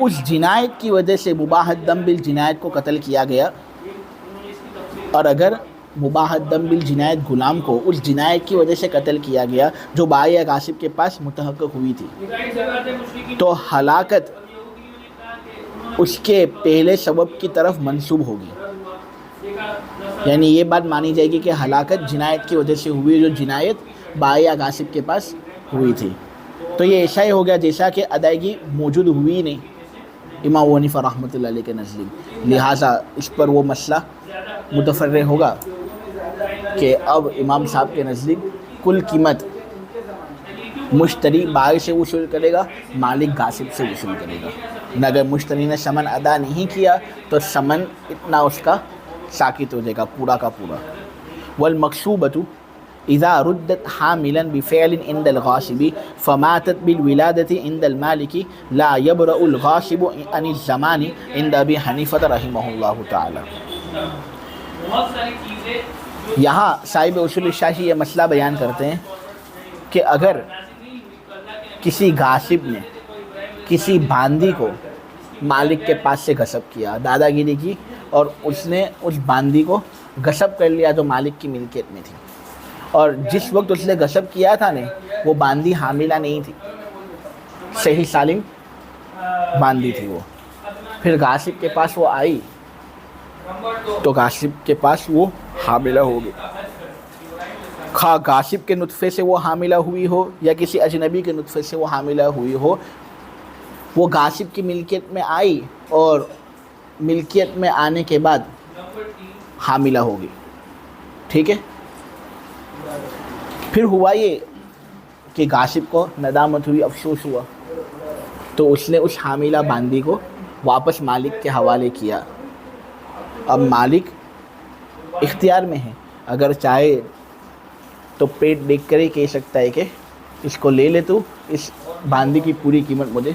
اس جنایت کی وجہ سے مباح الدم بالجنایت کو قتل کیا گیا، اور اگر مباح الدم بالجنایت غلام کو اس جنایت کی وجہ سے قتل کیا گیا جو بائع یا غاصب کے پاس متحقق ہوئی تھی، تو ہلاکت اس کے پہلے سبب کی طرف منسوب ہوگی. یعنی یہ بات مانی جائے گی کہ ہلاکت جنایت کی وجہ سے ہوئی جو جنایت بائع یا غاصب کے پاس ہوئی تھی. تو یہ ایسا ہی ہو گیا جیسا کہ ادائیگی موجود ہوئی نہیں امام ابو حنیفہ رحمۃ اللہ علیہ کے نزدیک. لہٰذا اس پر وہ مسئلہ متفرع ہوگا کہ اب امام صاحب کے نزدیک کل قیمت مشتری بائع سے وصول کرے گا، مالک غاصب سے وصول کرے گا. اگر مشتری نے ثمن ادا نہیں کیا تو ثمن اتنا اس کا ساقط ہو جائے گا پورا کا پورا. والمقصوبۃ اذا ردت حاملا بفعل عند الغاصب فماتت بالولادۃ عند المالک لا يبرأ الغاصب عن الضمان عند ابی حنیفہ رحمہ اللہ تعالی. یہاں صاحب اصول الشاہی یہ مسئلہ بیان کرتے ہیں کہ اگر کسی غاصب نے کسی باندی کو مالک کے پاس سے غصب کیا، دادا گیری کی، اور اس نے اس باندی کو غصب کر لیا جو مالک کی ملکیت میں تھی، اور جس وقت اس نے غصب کیا تھا نے وہ باندی حاملہ نہیں تھی، صحیح سالم باندی تھی وہ. پھر غاصب کے پاس وہ آئی تو غاصب کے پاس وہ حاملہ ہو گئی. خواہ غاصب کے نطفے سے وہ حاملہ ہوئی ہو یا کسی اجنبی کے نطفے سے وہ حاملہ ہوئی ہو، وہ غاصب کی ملکیت میں آئی اور ملکیت میں آنے کے بعد حاملہ ہو گئی. ٹھیک ہے، پھر ہوا یہ کہ غاصب کو ندامت ہوئی، افسوس ہوا، تو اس نے اس حاملہ باندی کو واپس مالک کے حوالے کیا. اب مالک اختیار میں ہے، اگر چاہے تو پیٹ دیکھ کر ہی کہہ سکتا ہے کہ اس کو لے لے، تو اس باندی کی پوری قیمت مجھے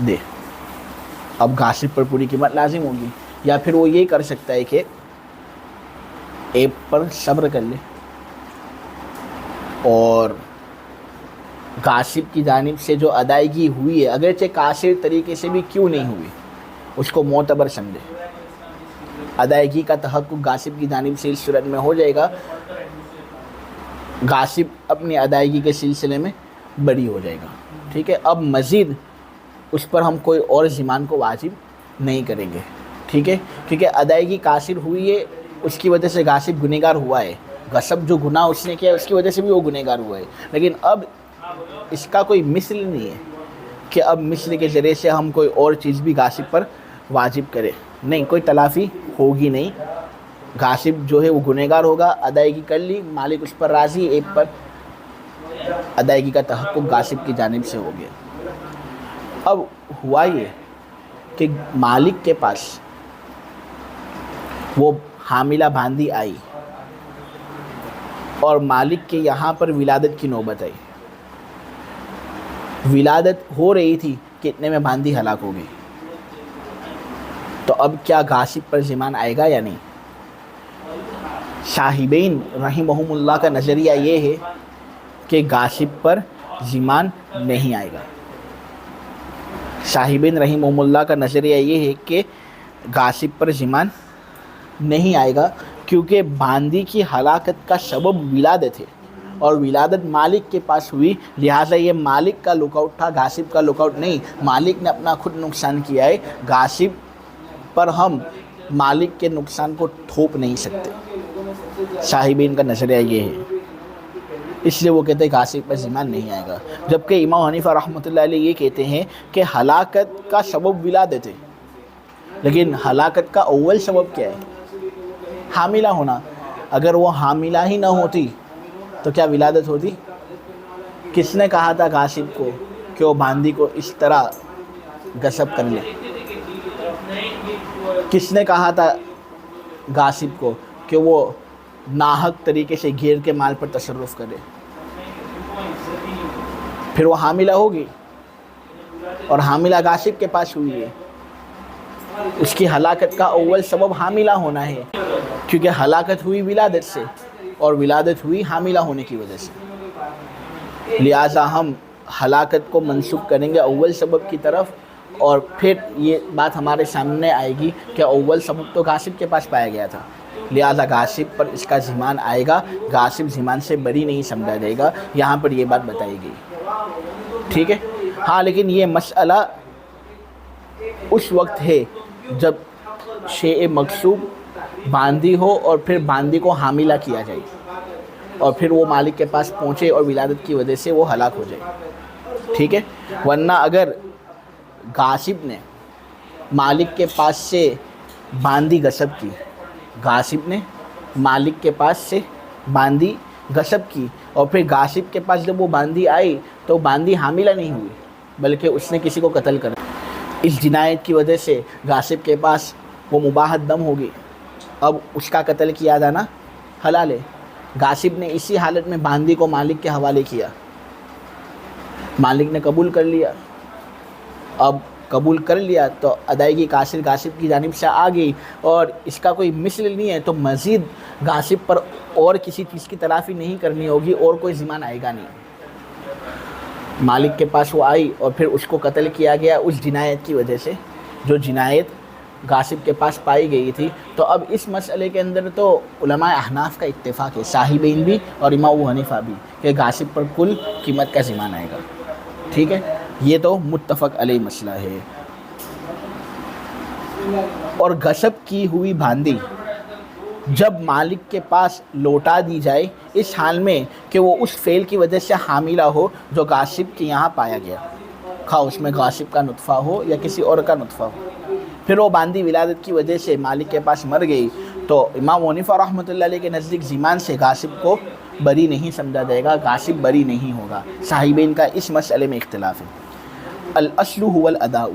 دے. اب غاصب پر پوری قیمت لازم ہوگی. یا پھر وہ یہ کر سکتا ہے کہ ایپ پر صبر کر لے اور غاصب کی جانب سے جو ادائیگی ہوئی ہے، اگرچہ قاصر طریقے سے بھی کیوں نہیں ہوئی، اس کو معتبر سمجھے. ادائیگی کا تحقق غاصب کی جانب سے اس صورت میں ہو جائے گا، غاصب اپنی ادائیگی کے سلسلے میں بری ہو جائے گا. ٹھیک ہے، اب مزید اس پر ہم کوئی اور ضمان کو واجب نہیں کریں گے. ٹھیک ہے، کیونکہ ادائیگی قاصر ہوئی ہے، اس کی وجہ سے غاصب گنہگار ہوا ہے. غصب جو گناہ اس نے کیا اس کی وجہ سے بھی وہ گنہگار ہوا ہے، لیکن اب اس کا کوئی مثل نہیں ہے کہ اب مثل کے ذریعے سے ہم کوئی اور چیز بھی غاصب پر واجب کریں. نہیں، کوئی تلافی ہوگی نہیں. غاصب جو ہے وہ گنہگار ہوگا, ادائیگی کر لی, مالک اس پر راضی, ایک پر ادائیگی کا تحقق غاصب کی جانب سے ہو گیا. اب ہوا یہ کہ مالک کے پاس وہ حاملہ باندی آئی اور مالک کے یہاں پر ولادت کی نوبت آئی. ولادت ہو رہی تھی کہ اتنے میں باندی ہلاک ہو گئی. تو اب کیا غاصب پر ضمان آئے گا یا نہیں؟ صاحبین رحمہم اللہ کا نظریہ یہ ہے کہ غاصب پر ضمان نہیں آئے گا. صاحبین رحمہم اللہ کا نظریہ یہ ہے کہ غاصب پر ضمان نہیں آئے گا, کیونکہ باندی کی ہلاکت کا سبب ولادت ہے اور ولادت مالک کے پاس ہوئی, لہٰذا یہ مالک کا لک آؤٹ تھا, غاصب کا لک آؤٹ نہیں. مالک نے اپنا خود نقصان کیا ہے, غاصب پر ہم مالک کے نقصان کو تھوپ نہیں سکتے. صاحبین کا نظریہ یہ ہے, اس لیے وہ کہتے ہیں غاصب پر ضمان نہیں آئے گا. جبکہ امام حنیفہ رحمۃ اللہ علیہ یہ کہتے ہیں کہ ہلاکت کا سبب ولادت ہے, لیکن ہلاکت کا اول سبب کیا ہے؟ حاملہ ہونا. اگر وہ حاملہ ہی نہ ہوتی تو کیا ولادت ہوتی؟ کس نے کہا تھا غاصب کو کہ وہ باندی کو اس طرح غصب کر لے؟ کس نے کہا تھا غاصب کو کہ وہ ناحق طریقے سے گھیر کے مال پر تصرف کرے؟ پھر وہ حاملہ ہوگی اور حاملہ غاصب کے پاس ہوئی ہے. اس کی ہلاکت کا اول سبب حاملہ ہونا ہے, کیونکہ ہلاکت ہوئی ولادت سے اور ولادت ہوئی حاملہ ہونے کی وجہ سے. لہٰذا ہم ہلاکت کو منسوب کریں گے اول سبب کی طرف, اور پھر یہ بات ہمارے سامنے آئے گی کہ اول سبب تو غاصب کے پاس پایا گیا تھا, لہٰذا غاصب پر اس کا ضمان آئے گا. غاصب ضمان سے بری نہیں سمجھا جائے گا, یہاں پر یہ بات بتائی گئی. ٹھیک ہے. ہاں, لیکن یہ مسئلہ اس وقت ہے جب شیء مغصوب باندی ہو اور پھر باندی کو حاملہ کیا جائے اور پھر وہ مالک کے پاس پہنچے اور ولادت کی وجہ سے وہ ہلاک ہو جائے. ٹھیک ہے. ورنہ اگر غاصب نے مالک کے پاس سے باندی غصب کی, غاصب نے مالک کے پاس سے باندی غصب کی اور پھر غاصب کے پاس جب وہ باندی آئی تو باندی حاملہ نہیں ہوئی بلکہ اس نے کسی کو قتل کر دیا. اس جنایت کی وجہ سے غاصب کے پاس وہ مباحت دم ہوگی. اب اس کا قتل کیا جانا حلال ہے. غاصب نے اسی حالت میں باندی کو مالک کے حوالے کیا, مالک نے قبول کر لیا. اب قبول کر لیا تو ادائیگی قاصر غاصب کی جانب سے آ گئی, اور اس کا کوئی مثل نہیں ہے تو مزید غاصب پر اور کسی چیز کی تلافی نہیں کرنی ہوگی اور کوئی ضمان آئے گا نہیں. مالک کے پاس وہ آئی اور پھر اس کو قتل کیا گیا اس جنایت کی وجہ سے جو جنایت غاصب کے پاس پائی گئی تھی. تو اب اس مسئلے کے اندر تو علماء احناف کا اتفاق ہے, صاحبین بھی اور امام ابو حنیفہ بھی, کہ غاصب پر کل قیمت کا ضمان آئے گا. ٹھیک ہے. یہ تو متفق علیہ مسئلہ ہے. اور غصب کی ہوئی باندی جب مالک کے پاس لوٹا دی جائے اس حال میں کہ وہ اس فعل کی وجہ سے حاملہ ہو جو غاصب کے یہاں پایا گیا, خواہ اس میں غاصب کا نطفہ ہو یا کسی اور کا نطفہ ہو, پھر وہ باندی ولادت کی وجہ سے مالک کے پاس مر گئی, تو امام حنیفہ رحمۃ اللہ علیہ کے نزدیک ضمان سے غاصب کو بری نہیں سمجھا جائے گا, غاصب بری نہیں ہوگا. صاحبین کا اس مسئلے میں اختلاف ہے. الاصل هو الاداء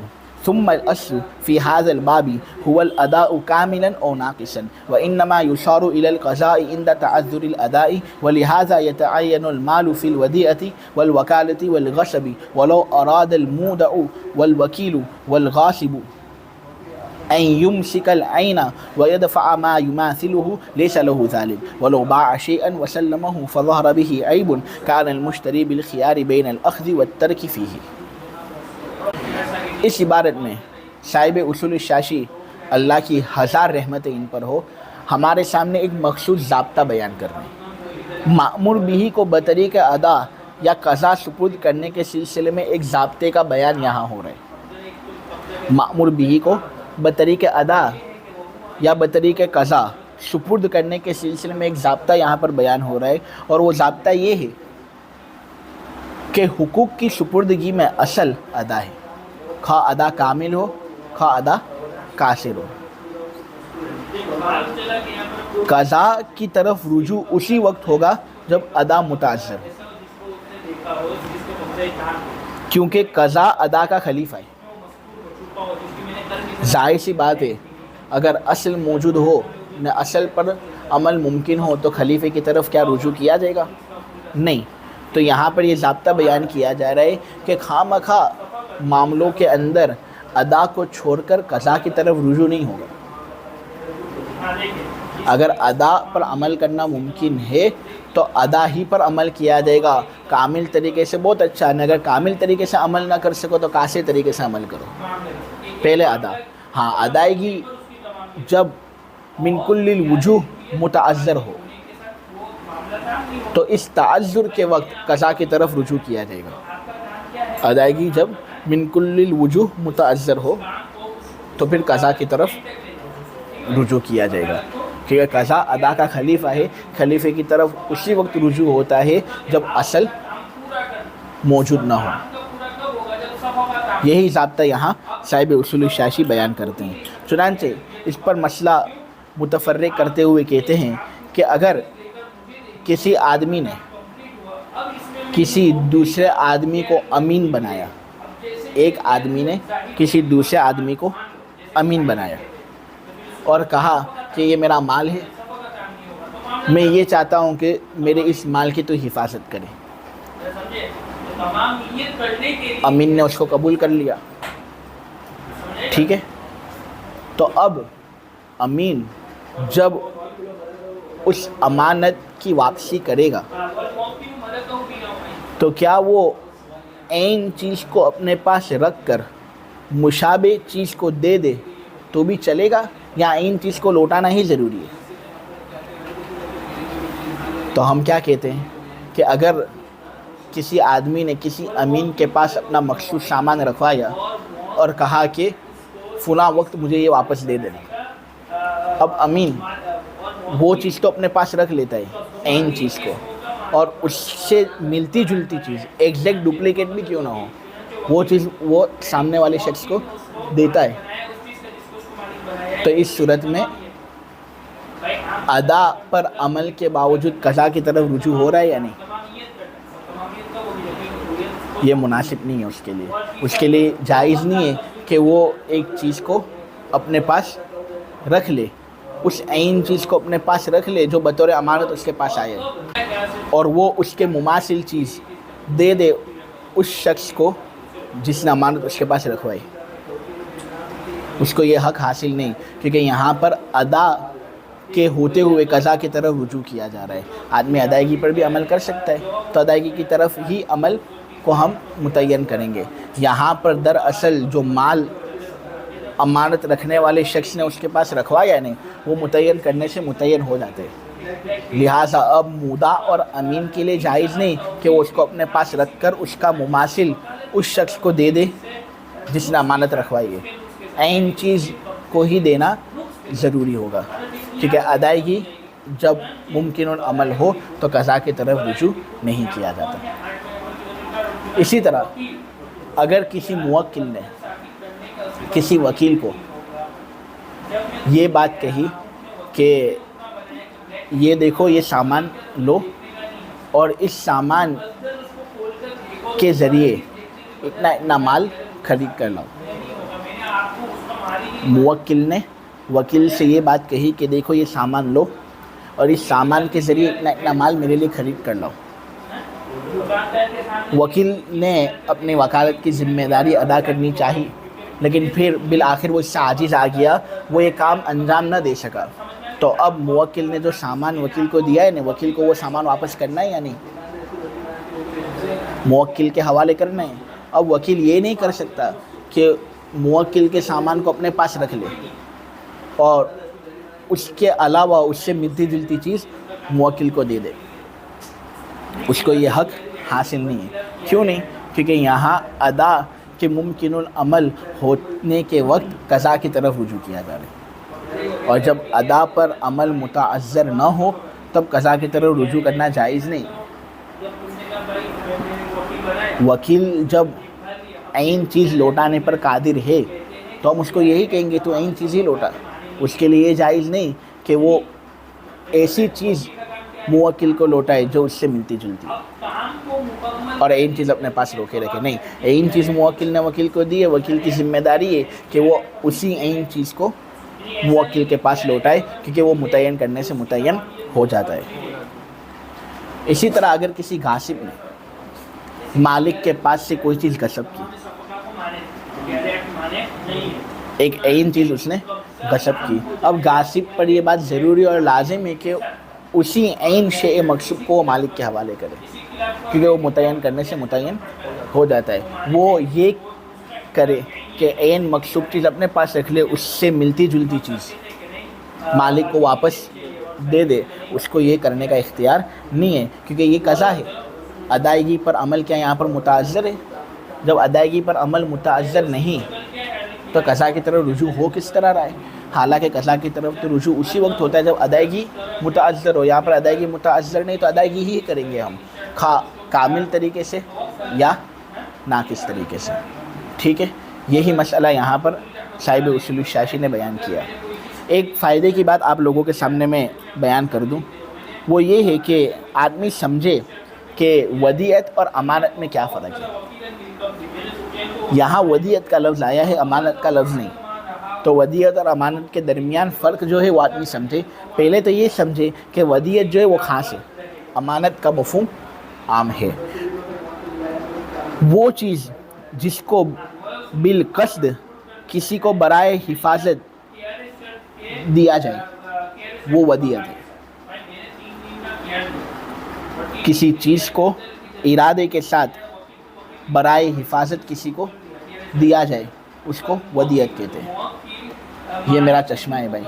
ثم الاصل في هذا الباب هو الاداء كاملا او ناقصا, وانما يشار الى القضاء عند تعذر الاداء, ولهذا يتعين المال في الوديعة والوكالة والغصب, ولو اراد المودع والوكيل والغاصب أن يمسك العين ويدفع ما يماثله ليس له ذلك, ولو باع شيئا وسلمه فظهر به عيب كان المشتري بالخيار بين الأخذ والترك فيه. اس عبارت میں صاحب اصول الشاشی اللہ کی ہزار رحمتیں ان پر ہو ہمارے سامنے ایک مخصوص ضابطہ بیان کر رہے ہیں. مأمور بھی کو بطریق ادا یا قضا سپرد کرنے کے سلسلے میں ایک ضابطے کا بیان یہاں ہو رہا ہے. مأمور بھی کو بطریق ادا یا بطریق قضا سپرد کرنے کے سلسلے میں ایک ضابطہ یہاں پر بیان ہو رہا ہے, اور وہ ضابطہ یہ ہے کہ حقوق کی سپردگی میں اصل ادا ہے, خواہ ادا کامل ہو خواہ ادا قاصر ہو. قضا کی طرف رجوع اسی وقت ہوگا جب ادا متعذر، کیونکہ قضا ادا کا خلیفہ ہے۔ ظاہر سی بات ہے اگر اصل موجود ہو نہ اصل پر عمل ممکن ہو تو خلیفے کی طرف کیا رجوع کیا جائے گا؟ نہیں۔ تو یہاں پر یہ ضابطہ بیان کیا جا رہا ہے کہ خواہ مخواہ معاملوں کے اندر ادا کو چھوڑ کر قضا کی طرف رجوع نہیں ہوگا۔ اگر ادا پر عمل کرنا ممکن ہے تو ادا ہی پر عمل کیا جائے گا کامل طریقے سے، بہت اچھا ہے۔ اگر کامل طریقے سے عمل نہ کر سکو تو قاصر طریقے سے عمل کرو۔ پہلے ادا، ہاں ادائیگی جب من کل الوجوہ متعذر ہو تو اس تعذر کے وقت قضا کی طرف رجوع کیا جائے گا۔ ادائیگی جب من کل الوجوہ متعذر ہو تو پھر قضا کی طرف رجوع کیا جائے گا، کیونکہ قضا ادا کا خلیفہ ہے۔ خلیفے کی طرف اسی وقت رجوع ہوتا ہے جب اصل موجود نہ ہو۔ یہی ضابطہ یہاں صاحب اصول الشاشی بیان کرتے ہیں۔ چنانچہ اس پر مسئلہ متفرق کرتے ہوئے کہتے ہیں کہ اگر کسی آدمی نے کسی دوسرے آدمی کو امین بنایا، ایک آدمی نے کسی دوسرے آدمی کو امین بنایا اور کہا کہ یہ میرا مال ہے، میں یہ چاہتا ہوں کہ میرے اس مال کی تو حفاظت کرے۔ امین نے اس کو قبول کر لیا، ٹھیک ہے۔ تو اب امین جب اس امانت کی واپسی کرے گا تو کیا وہ عین چیز کو اپنے پاس رکھ کر مشابہ چیز کو دے دے تو بھی چلے گا، یا عین چیز کو لوٹانا ہی ضروری ہے؟ تو ہم کیا کہتے ہیں کہ اگر کسی آدمی نے کسی امین کے پاس اپنا مخصوص سامان رکھوایا اور کہا کہ فلاں وقت مجھے یہ واپس دے دینا، اب امین وہ چیز تو اپنے پاس رکھ لیتا ہے عین چیز کو، اور اس سے ملتی جلتی چیز ایگزیکٹ ڈپلیکیٹ بھی کیوں نہ ہو وہ چیز وہ سامنے والے شخص کو دیتا ہے، تو اس صورت میں ادا پر عمل کے باوجود قضا کی طرف رجوع ہو رہا ہے یا نہیں؟ یہ مناسب نہیں ہے اس کے لیے۔ اس کے لیے جائز نہیں ہے کہ وہ ایک چیز کو اپنے پاس رکھ لے، اس عین چیز کو اپنے پاس رکھ لے جو بطور امانت اس کے پاس آئے، اور وہ اس کے مماثل چیز دے دے اس شخص کو جس نے امانت اس کے پاس رکھوائی۔ اس کو یہ حق حاصل نہیں، کیونکہ یہاں پر ادا کے ہوتے ہوئے قضا کی طرف رجوع کیا جا رہا ہے۔ آدمی ادائیگی پر بھی عمل کر سکتا ہے تو ادائیگی کی طرف ہی عمل کو ہم متعین کریں گے۔ یہاں پر دراصل جو مال امانت رکھنے والے شخص نے اس کے پاس رکھوایا نہیں، وہ متعین کرنے سے متعین ہو جاتے ہیں، لہٰذا اب مودع اور امین کے لیے جائز نہیں کہ وہ اس کو اپنے پاس رکھ کر اس کا مماثل اس شخص کو دے دے جس نے امانت رکھوائی ہے۔ عین چیز کو ہی دینا ضروری ہوگا، کیونکہ ادائیگی جب ممکن العمل ہو تو قضا کی طرف رجوع نہیں کیا جاتا۔ اسی طرح اگر کسی موکل نے کسی وکیل کو یہ بات کہی کہ یہ دیکھو یہ سامان لو اور اس سامان کے ذریعے اتنا مال خرید کر لاؤ، موکل نے وکیل سے یہ بات کہی کہ دیکھو یہ سامان لو اور اس سامان کے ذریعے اتنا مال میرے لیے خرید کر لاؤ، وکیل نے اپنی وکالت کی ذمہ داری ادا کرنی چاہی، لیکن پھر بالآخر وہ اس سے عاجز آ گیا، وہ یہ کام انجام نہ دے سکا، تو اب موکل نے جو سامان وکیل کو دیا ہے نا، وکیل کو وہ سامان واپس کرنا ہے یا نہیں؟ موکل کے حوالے کرنا ہے۔ اب وکیل یہ نہیں کر سکتا کہ موکل کے سامان کو اپنے پاس رکھ لے اور اس کے علاوہ اس سے ملتی جلتی چیز موکل کو دے دے، اس کو یہ حق حاصل نہیں ہے۔ کیوں نہیں؟ کیونکہ یہاں ادا کے ممکن العمل ہونے کے وقت قضا کی طرف رجوع کیا جا رہا ہے، اور جب ادا پر عمل متعذر نہ ہو تب قضا کی طرف رجوع کرنا جائز نہیں۔ وکیل جب عین چیز لوٹانے پر قادر ہے تو ہم اس کو یہی کہیں گے تو عین چیز ہی لوٹا، اس کے لیے یہ جائز نہیں کہ وہ ایسی چیز موکل کو لوٹائے جو اس سے ملتی جلتی اور عین چیز اپنے پاس روکے رکھے. نہیں, عین چیز موکل نے وکیل کو دی ہے, وکیل کی ذمہ داری ہے کہ وہ اسی عین چیز کو موکل کے پاس لوٹائے, کیونکہ وہ متعین کرنے سے متعین ہو جاتا ہے. اسی طرح اگر کسی غاصب نے مالک کے پاس سے کوئی چیز غصب کی, ایک عین چیز اس نے غصب کی, اب غاصب پر یہ بات ضروری اور لازم ہے کہ اسی عین شیء مغصوب کو وہ مالک کے حوالے کرے, کیونکہ وہ متعین کرنے سے متعین ہو جاتا ہے. وہ یہ کرے کہ عین مغصوب چیز اپنے پاس رکھ لے, اس سے ملتی جلتی چیز مالک کو واپس دے دے, اس کو یہ کرنے کا اختیار نہیں ہے, کیونکہ یہ قضا ہے. ادائیگی پر عمل کیا یہاں پر متعذر ہے؟ جب ادائیگی پر عمل متعذر نہیں تو قضا کی طرف رجوع ہو کس طرح رہا ہے؟ حالانکہ قضا کی طرف تو رجوع اسی وقت ہوتا ہے جب ادائیگی متعذر ہو. یہاں پر ادائیگی متعذر نہیں تو ادائیگی ہی کریں گے ہم, کامل طریقے سے یا ناقص طریقے سے. ٹھیک ہے, یہی مسئلہ یہاں پر صاحب اصول الشاشی نے بیان کیا. ایک فائدے کی بات آپ لوگوں کے سامنے میں بیان کر دوں, وہ یہ ہے کہ آدمی سمجھے کہ ودیعت اور امانت میں کیا فرق ہے. یہاں ودیعت کا لفظ آیا ہے, امانت کا لفظ نہیں. تو ودیعت اور امانت کے درمیان فرق جو ہے وہ آدمی سمجھے. پہلے تو یہ سمجھے کہ ودیعت جو ہے وہ خاص ہے, امانت کا مفہوم عام ہے. وہ چیز جس کو بالقصد کسی کو برائے حفاظت دیا جائے وہ ودیعت ہے. کسی چیز کو ارادے کے ساتھ برائے حفاظت کسی کو دیا جائے اس کو ودیعت کہتے ہیں. یہ میرا چشمہ ہے بھائی,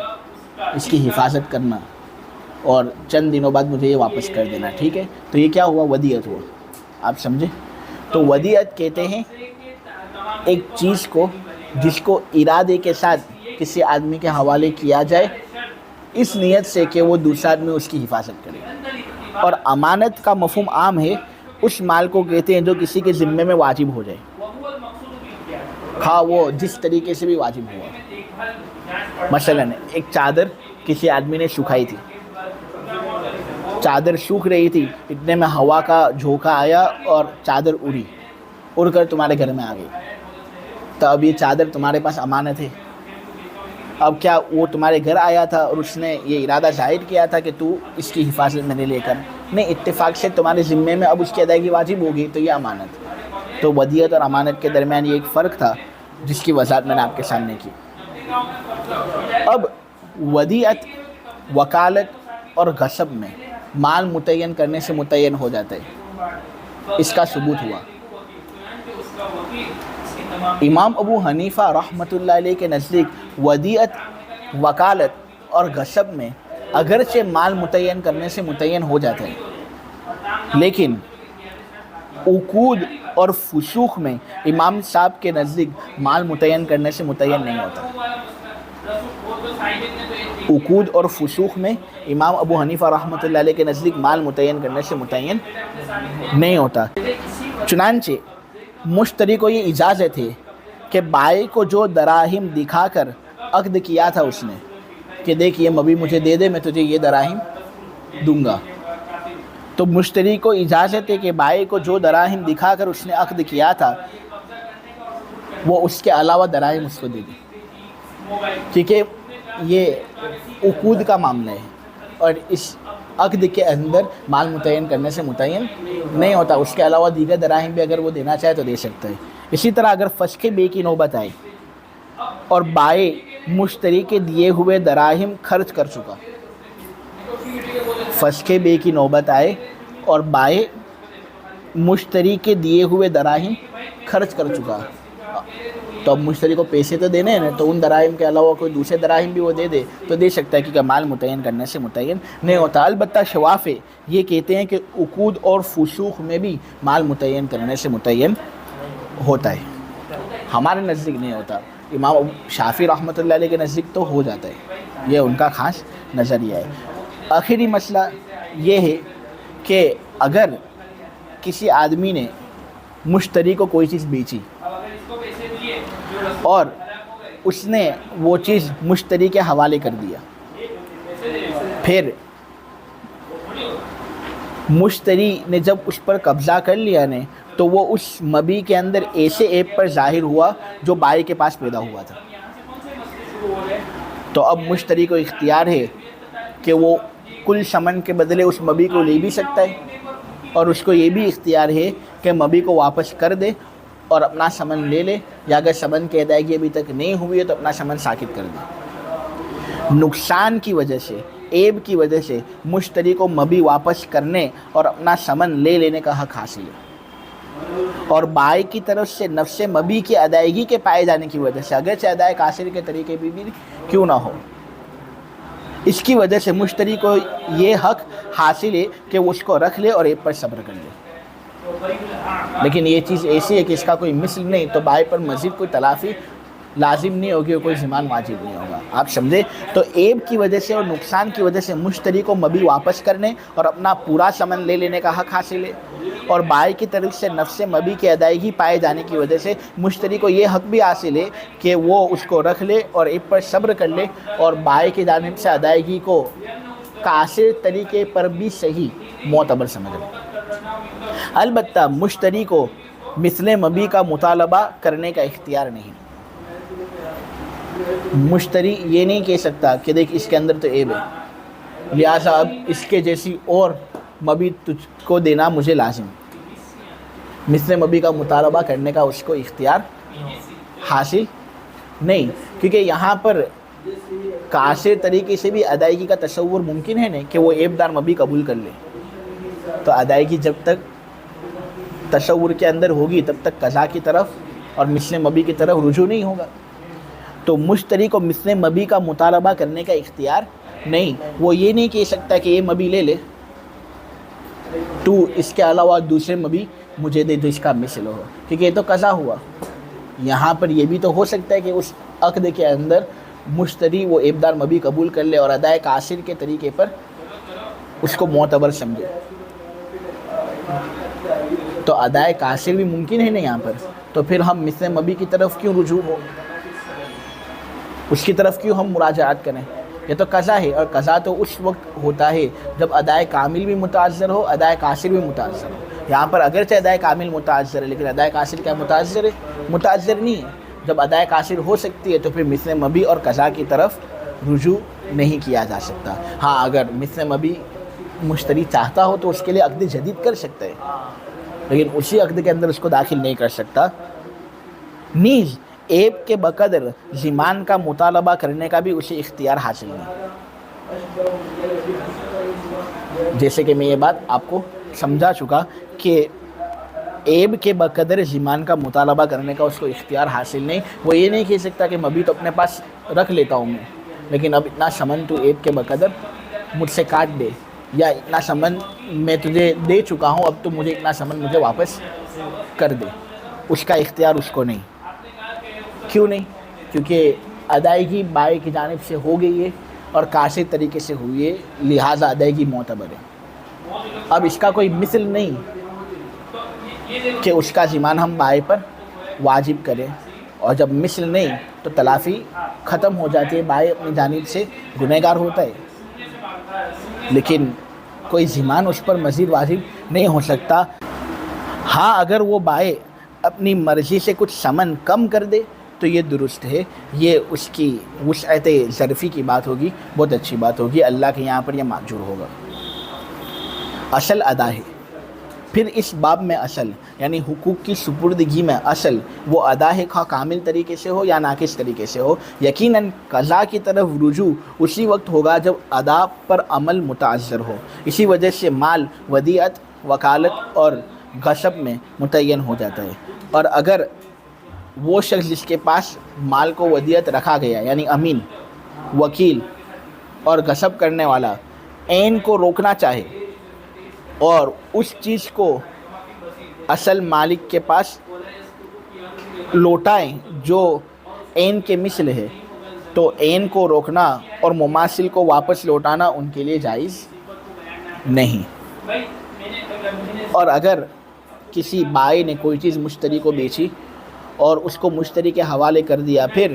اس کی حفاظت کرنا اور چند دنوں بعد مجھے یہ واپس کر دینا, ٹھیک ہے؟ تو یہ کیا ہوا؟ ودیعت ہوا. آپ سمجھے؟ تو ودیعت کہتے ہیں ایک چیز کو جس کو ارادے کے ساتھ کسی آدمی کے حوالے کیا جائے اس نیت سے کہ وہ دوسرا آدمی اس کی حفاظت کرے. اور امانت کا مفہوم عام ہے, اس مال کو کہتے ہیں جو کسی کے ذمے میں واجب ہو جائے, خواہ وہ جس طریقے سے بھی واجب ہوا. مثلا ایک چادر کسی آدمی نے سکھائی تھی, چادر سوکھ رہی تھی, اتنے میں ہوا کا جھونکا آیا اور چادر اڑ کر تمہارے گھر میں آ گئی. تو اب یہ چادر تمہارے پاس امانت ہے. اب کیا وہ تمہارے گھر آیا تھا اور اس نے یہ ارادہ ظاہر کیا تھا کہ تو اس کی حفاظت میں لے کر؟ نہیں, اتفاق سے تمہارے ذمے میں اب اس کی ادائیگی واجب ہوگی, تو یہ امانت. تو ودیعت اور امانت کے درمیان یہ ایک فرق تھا جس کی وضاحت میں نے آپ کے سامنے کی. اب ودیعت, وکالت اور غصب میں مال متعین کرنے سے متعین ہو جاتا ہے, اس کا ثبوت ہوا. امام ابو حنیفہ رحمۃ اللہ علیہ کے نزدیک ودیعت, وکالت اور غصب میں اگرچہ مال متعین کرنے سے متعین ہو جاتا ہے, لیکن عقود اور فسوق میں امام صاحب کے نزدیک مال متعین کرنے سے متعین نہیں ہوتا. عقود اور فسوق میں امام ابو حنیفہ رحمۃ اللہ علیہ کے نزدیک مال متعین کرنے سے متعین نہیں ہوتا. چنانچہ مشتری کو یہ اجازت ہے کہ بائع کو جو دراہم دکھا کر عقد کیا تھا اس نے کہ دیکھ یہ مبی مجھے دے دے, میں تجھے یہ دراہم دوں گا, تو مشتری کو اجازت ہے کہ بائع کو جو دراہم دکھا کر اس نے عقد کیا تھا وہ اس کے علاوہ دراہم اس کو دے دے, کیونکہ یہ عقود کا معاملہ ہے اور اس عقد کے اندر مال متعین کرنے سے متعین نہیں ہوتا. اس کے علاوہ دیگر دراہم بھی اگر وہ دینا چاہے تو دے سکتا ہے. اسی طرح اگر فسخ بے کی نوبت آئے اور بائع مشتری کے دیے ہوئے دراہم خرچ کر چکا, فسخ بے کی نوبت آئے اور بائع مشتری کے دیے ہوئے دراہم خرچ کر چکا, تو اب مشتری کو پیسے تو دینے ہیں نا, تو ان دراہم کے علاوہ کوئی دوسرے دراہم بھی وہ دے دے تو دے سکتا ہے, کیونکہ مال متعین کرنے سے متعین نہیں ہوتا. البتہ شوافع یہ کہتے ہیں کہ عقود اور فسوق میں بھی مال متعین کرنے سے متعین ہوتا ہے, ہمارے نزدیک نہیں ہوتا. امام شافعی رحمۃ اللہ علیہ کے نزدیک تو ہو جاتا ہے, یہ ان کا خاص نظریہ ہے. آخری مسئلہ یہ ہے کہ اگر کسی آدمی نے مشتری کو کوئی چیز بیچی اور اس نے وہ چیز مشتری کے حوالے کر دیا، پھر مشتری نے جب اس پر قبضہ کر لیا نے تو وہ اس مبی کے اندر ایسے عیب پر ظاہر ہوا جو بائی کے پاس پیدا ہوا تھا۔ تو اب مشتری کو اختیار ہے کہ وہ کل ثمن کے بدلے اس مبی کو لے بھی سکتا ہے، اور اس کو یہ بھی اختیار ہے کہ مبی کو واپس کر دے اور اپنا ثمن لے لے، یا اگر ثمن کی ادائیگی ابھی تک نہیں ہوئی ہے تو اپنا ثمن ساکت کر دے۔ نقصان کی وجہ سے، عیب کی وجہ سے مشتری کو مبی واپس کرنے اور اپنا ثمن لے لینے کا حق حاصل ہے، اور بائی کی طرف سے نفس مبی کی ادائیگی کے پائے جانے کی وجہ سے، اگرچہ ادائے کاسر کے طریقے بھی کیوں نہ ہو، اس کی وجہ سے مشتری کو یہ حق حاصل ہے کہ وہ اس کو رکھ لے اور عیب پر صبر کر لے۔ لیکن یہ چیز ایسی ہے کہ اس کا کوئی مثل نہیں، تو بائی پر مزید کوئی تلافی لازم نہیں ہوگی اور کوئی ضمان واجب نہیں ہوگا، آپ سمجھے؟ تو عیب کی وجہ سے اور نقصان کی وجہ سے مشتری کو مبی واپس کرنے اور اپنا پورا ثمن لے لینے کا حق حاصل ہے، اور بائی کی طرف سے نفس مبی کی ادائیگی پائے جانے کی وجہ سے مشتری کو یہ حق بھی حاصل ہے کہ وہ اس کو رکھ لے اور عیب پر صبر کر لے، اور بائی کی جانب سے ادائیگی کو قاصر طریقے پر بھی صحیح معتبر سمجھ لے۔ البتہ مشتری کو مثل مبی کا مطالبہ کرنے کا اختیار نہیں۔ مشتری یہ نہیں کہہ سکتا کہ دیکھ اس کے اندر تو عیب ہے، لہٰذا اب اس کے جیسی اور مبی تجھ کو دینا مجھے لازم۔ مثل مبی کا مطالبہ کرنے کا اس کو اختیار حاصل نہیں، کیونکہ یہاں پر قاصر طریقے سے بھی ادائیگی کا تصور ممکن ہے نہیں کہ وہ عیب دار مبی قبول کر لے، تو ادائیگی جب تک تصور کے اندر ہوگی تب تک قضا کی طرف اور مثل مبی کی طرف رجوع نہیں ہوگا۔ تو مشتری کو مثل مبی کا مطالبہ کرنے کا اختیار نہیں، وہ یہ نہیں کہہ سکتا کہ یہ مبی لے لے تو اس کے علاوہ دوسرے مبی مجھے دے جو اس کا مثل ہو، کیونکہ یہ تو قضا ہوا۔ یہاں پر یہ بھی تو ہو سکتا ہے کہ اس عقد کے اندر مشتری وہ عیب دار مبی قبول کر لے اور ادائے قاصر کے طریقے پر اس کو معتبر سمجھے، تو ادائے قاصر بھی ممکن ہے نا یہاں پر، تو پھر ہم مثل مبی کی طرف کیوں رجوع ہو، اس کی طرف کیوں ہم مراجعات کریں؟ یہ تو قضا ہے، اور قضا تو اس وقت ہوتا ہے جب ادائے کامل بھی متعذر ہو، ادائے قاصر بھی متعذر ہو۔ یہاں پر اگرچہ ادائے کامل متعذر ہے لیکن ادائے قاصر کیا متعذر ہے؟ متعذر نہیں ہے۔ جب ادائے قاصر ہو سکتی ہے تو پھر مثل مبی اور قضا کی طرف رجوع نہیں کیا جا سکتا۔ ہاں اگر مثل مبی مشتری چاہتا ہو تو اس کے لیے عقد جدید کر سکتا ہے، لیکن اسی عقد کے اندر اس کو داخل نہیں کر سکتا۔ نیز عیب کے بقدر ضمان کا مطالبہ کرنے کا بھی اسے اختیار حاصل نہیں، جیسے کہ میں یہ بات آپ کو سمجھا چکا کہ عیب کے بقدر ضمان کا مطالبہ کرنے کا اس کو اختیار حاصل نہیں۔ وہ یہ نہیں کہہ سکتا کہ مبی تو اپنے پاس رکھ لیتا ہوں میں، لیکن اب اتنا ثمن تو عیب کے بقدر مجھ سے کاٹ دے، یا اتنا ثمن میں تجھے دے چکا ہوں اب تو مجھے اتنا ثمن مجھے واپس کر دے، اس کا اختیار اس کو نہیں۔ کیوں نہیں؟ کیونکہ ادائیگی بائی کی جانب سے ہو گئی ہے اور قاصر طریقے سے ہوئی ہے، لہٰذا ادائیگی معتبر ہے۔ اب اس کا کوئی مثل نہیں کہ اس کا ضمان ہم بائی پر واجب کریں، اور جب مثل نہیں تو تلافی ختم ہو جاتی ہے، بائی اپنی جانب سے گنہگار ہوتا ہے، لیکن کوئی ضمان اس پر مزید واجب نہیں ہو سکتا۔ ہاں اگر وہ بائی اپنی مرضی سے کچھ ثمن کم کر دے تو یہ درست ہے، یہ اس کی وسعت ظرفی کی بات ہوگی، بہت اچھی بات ہوگی، اللہ کے یہاں پر یہ معجور ہوگا۔ اصل ادا ہے۔ پھر اس باب میں اصل یعنی حقوق کی سپردگی میں اصل وہ ادا ہے، خواہ کامل طریقے سے ہو یا ناقص طریقے سے ہو، یقیناً قضا کی طرف رجوع اسی وقت ہوگا جب ادا پر عمل متعذر ہو۔ اسی وجہ سے مال ودیعت، وکالت اور غصب میں متعین ہو جاتا ہے، اور اگر وہ شخص جس کے پاس مال کو ودیعت رکھا گیا یعنی امین، وکیل اور غصب کرنے والا عین کو روکنا چاہے اور اس چیز کو اصل مالک کے پاس لوٹائیں جو عین کے مثل ہے، تو عین کو روکنا اور مماثل کو واپس لوٹانا ان کے لیے جائز نہیں۔ اور اگر کسی بائی نے کوئی چیز مشتری کو بیچی اور اس کو مشتری کے حوالے کر دیا، پھر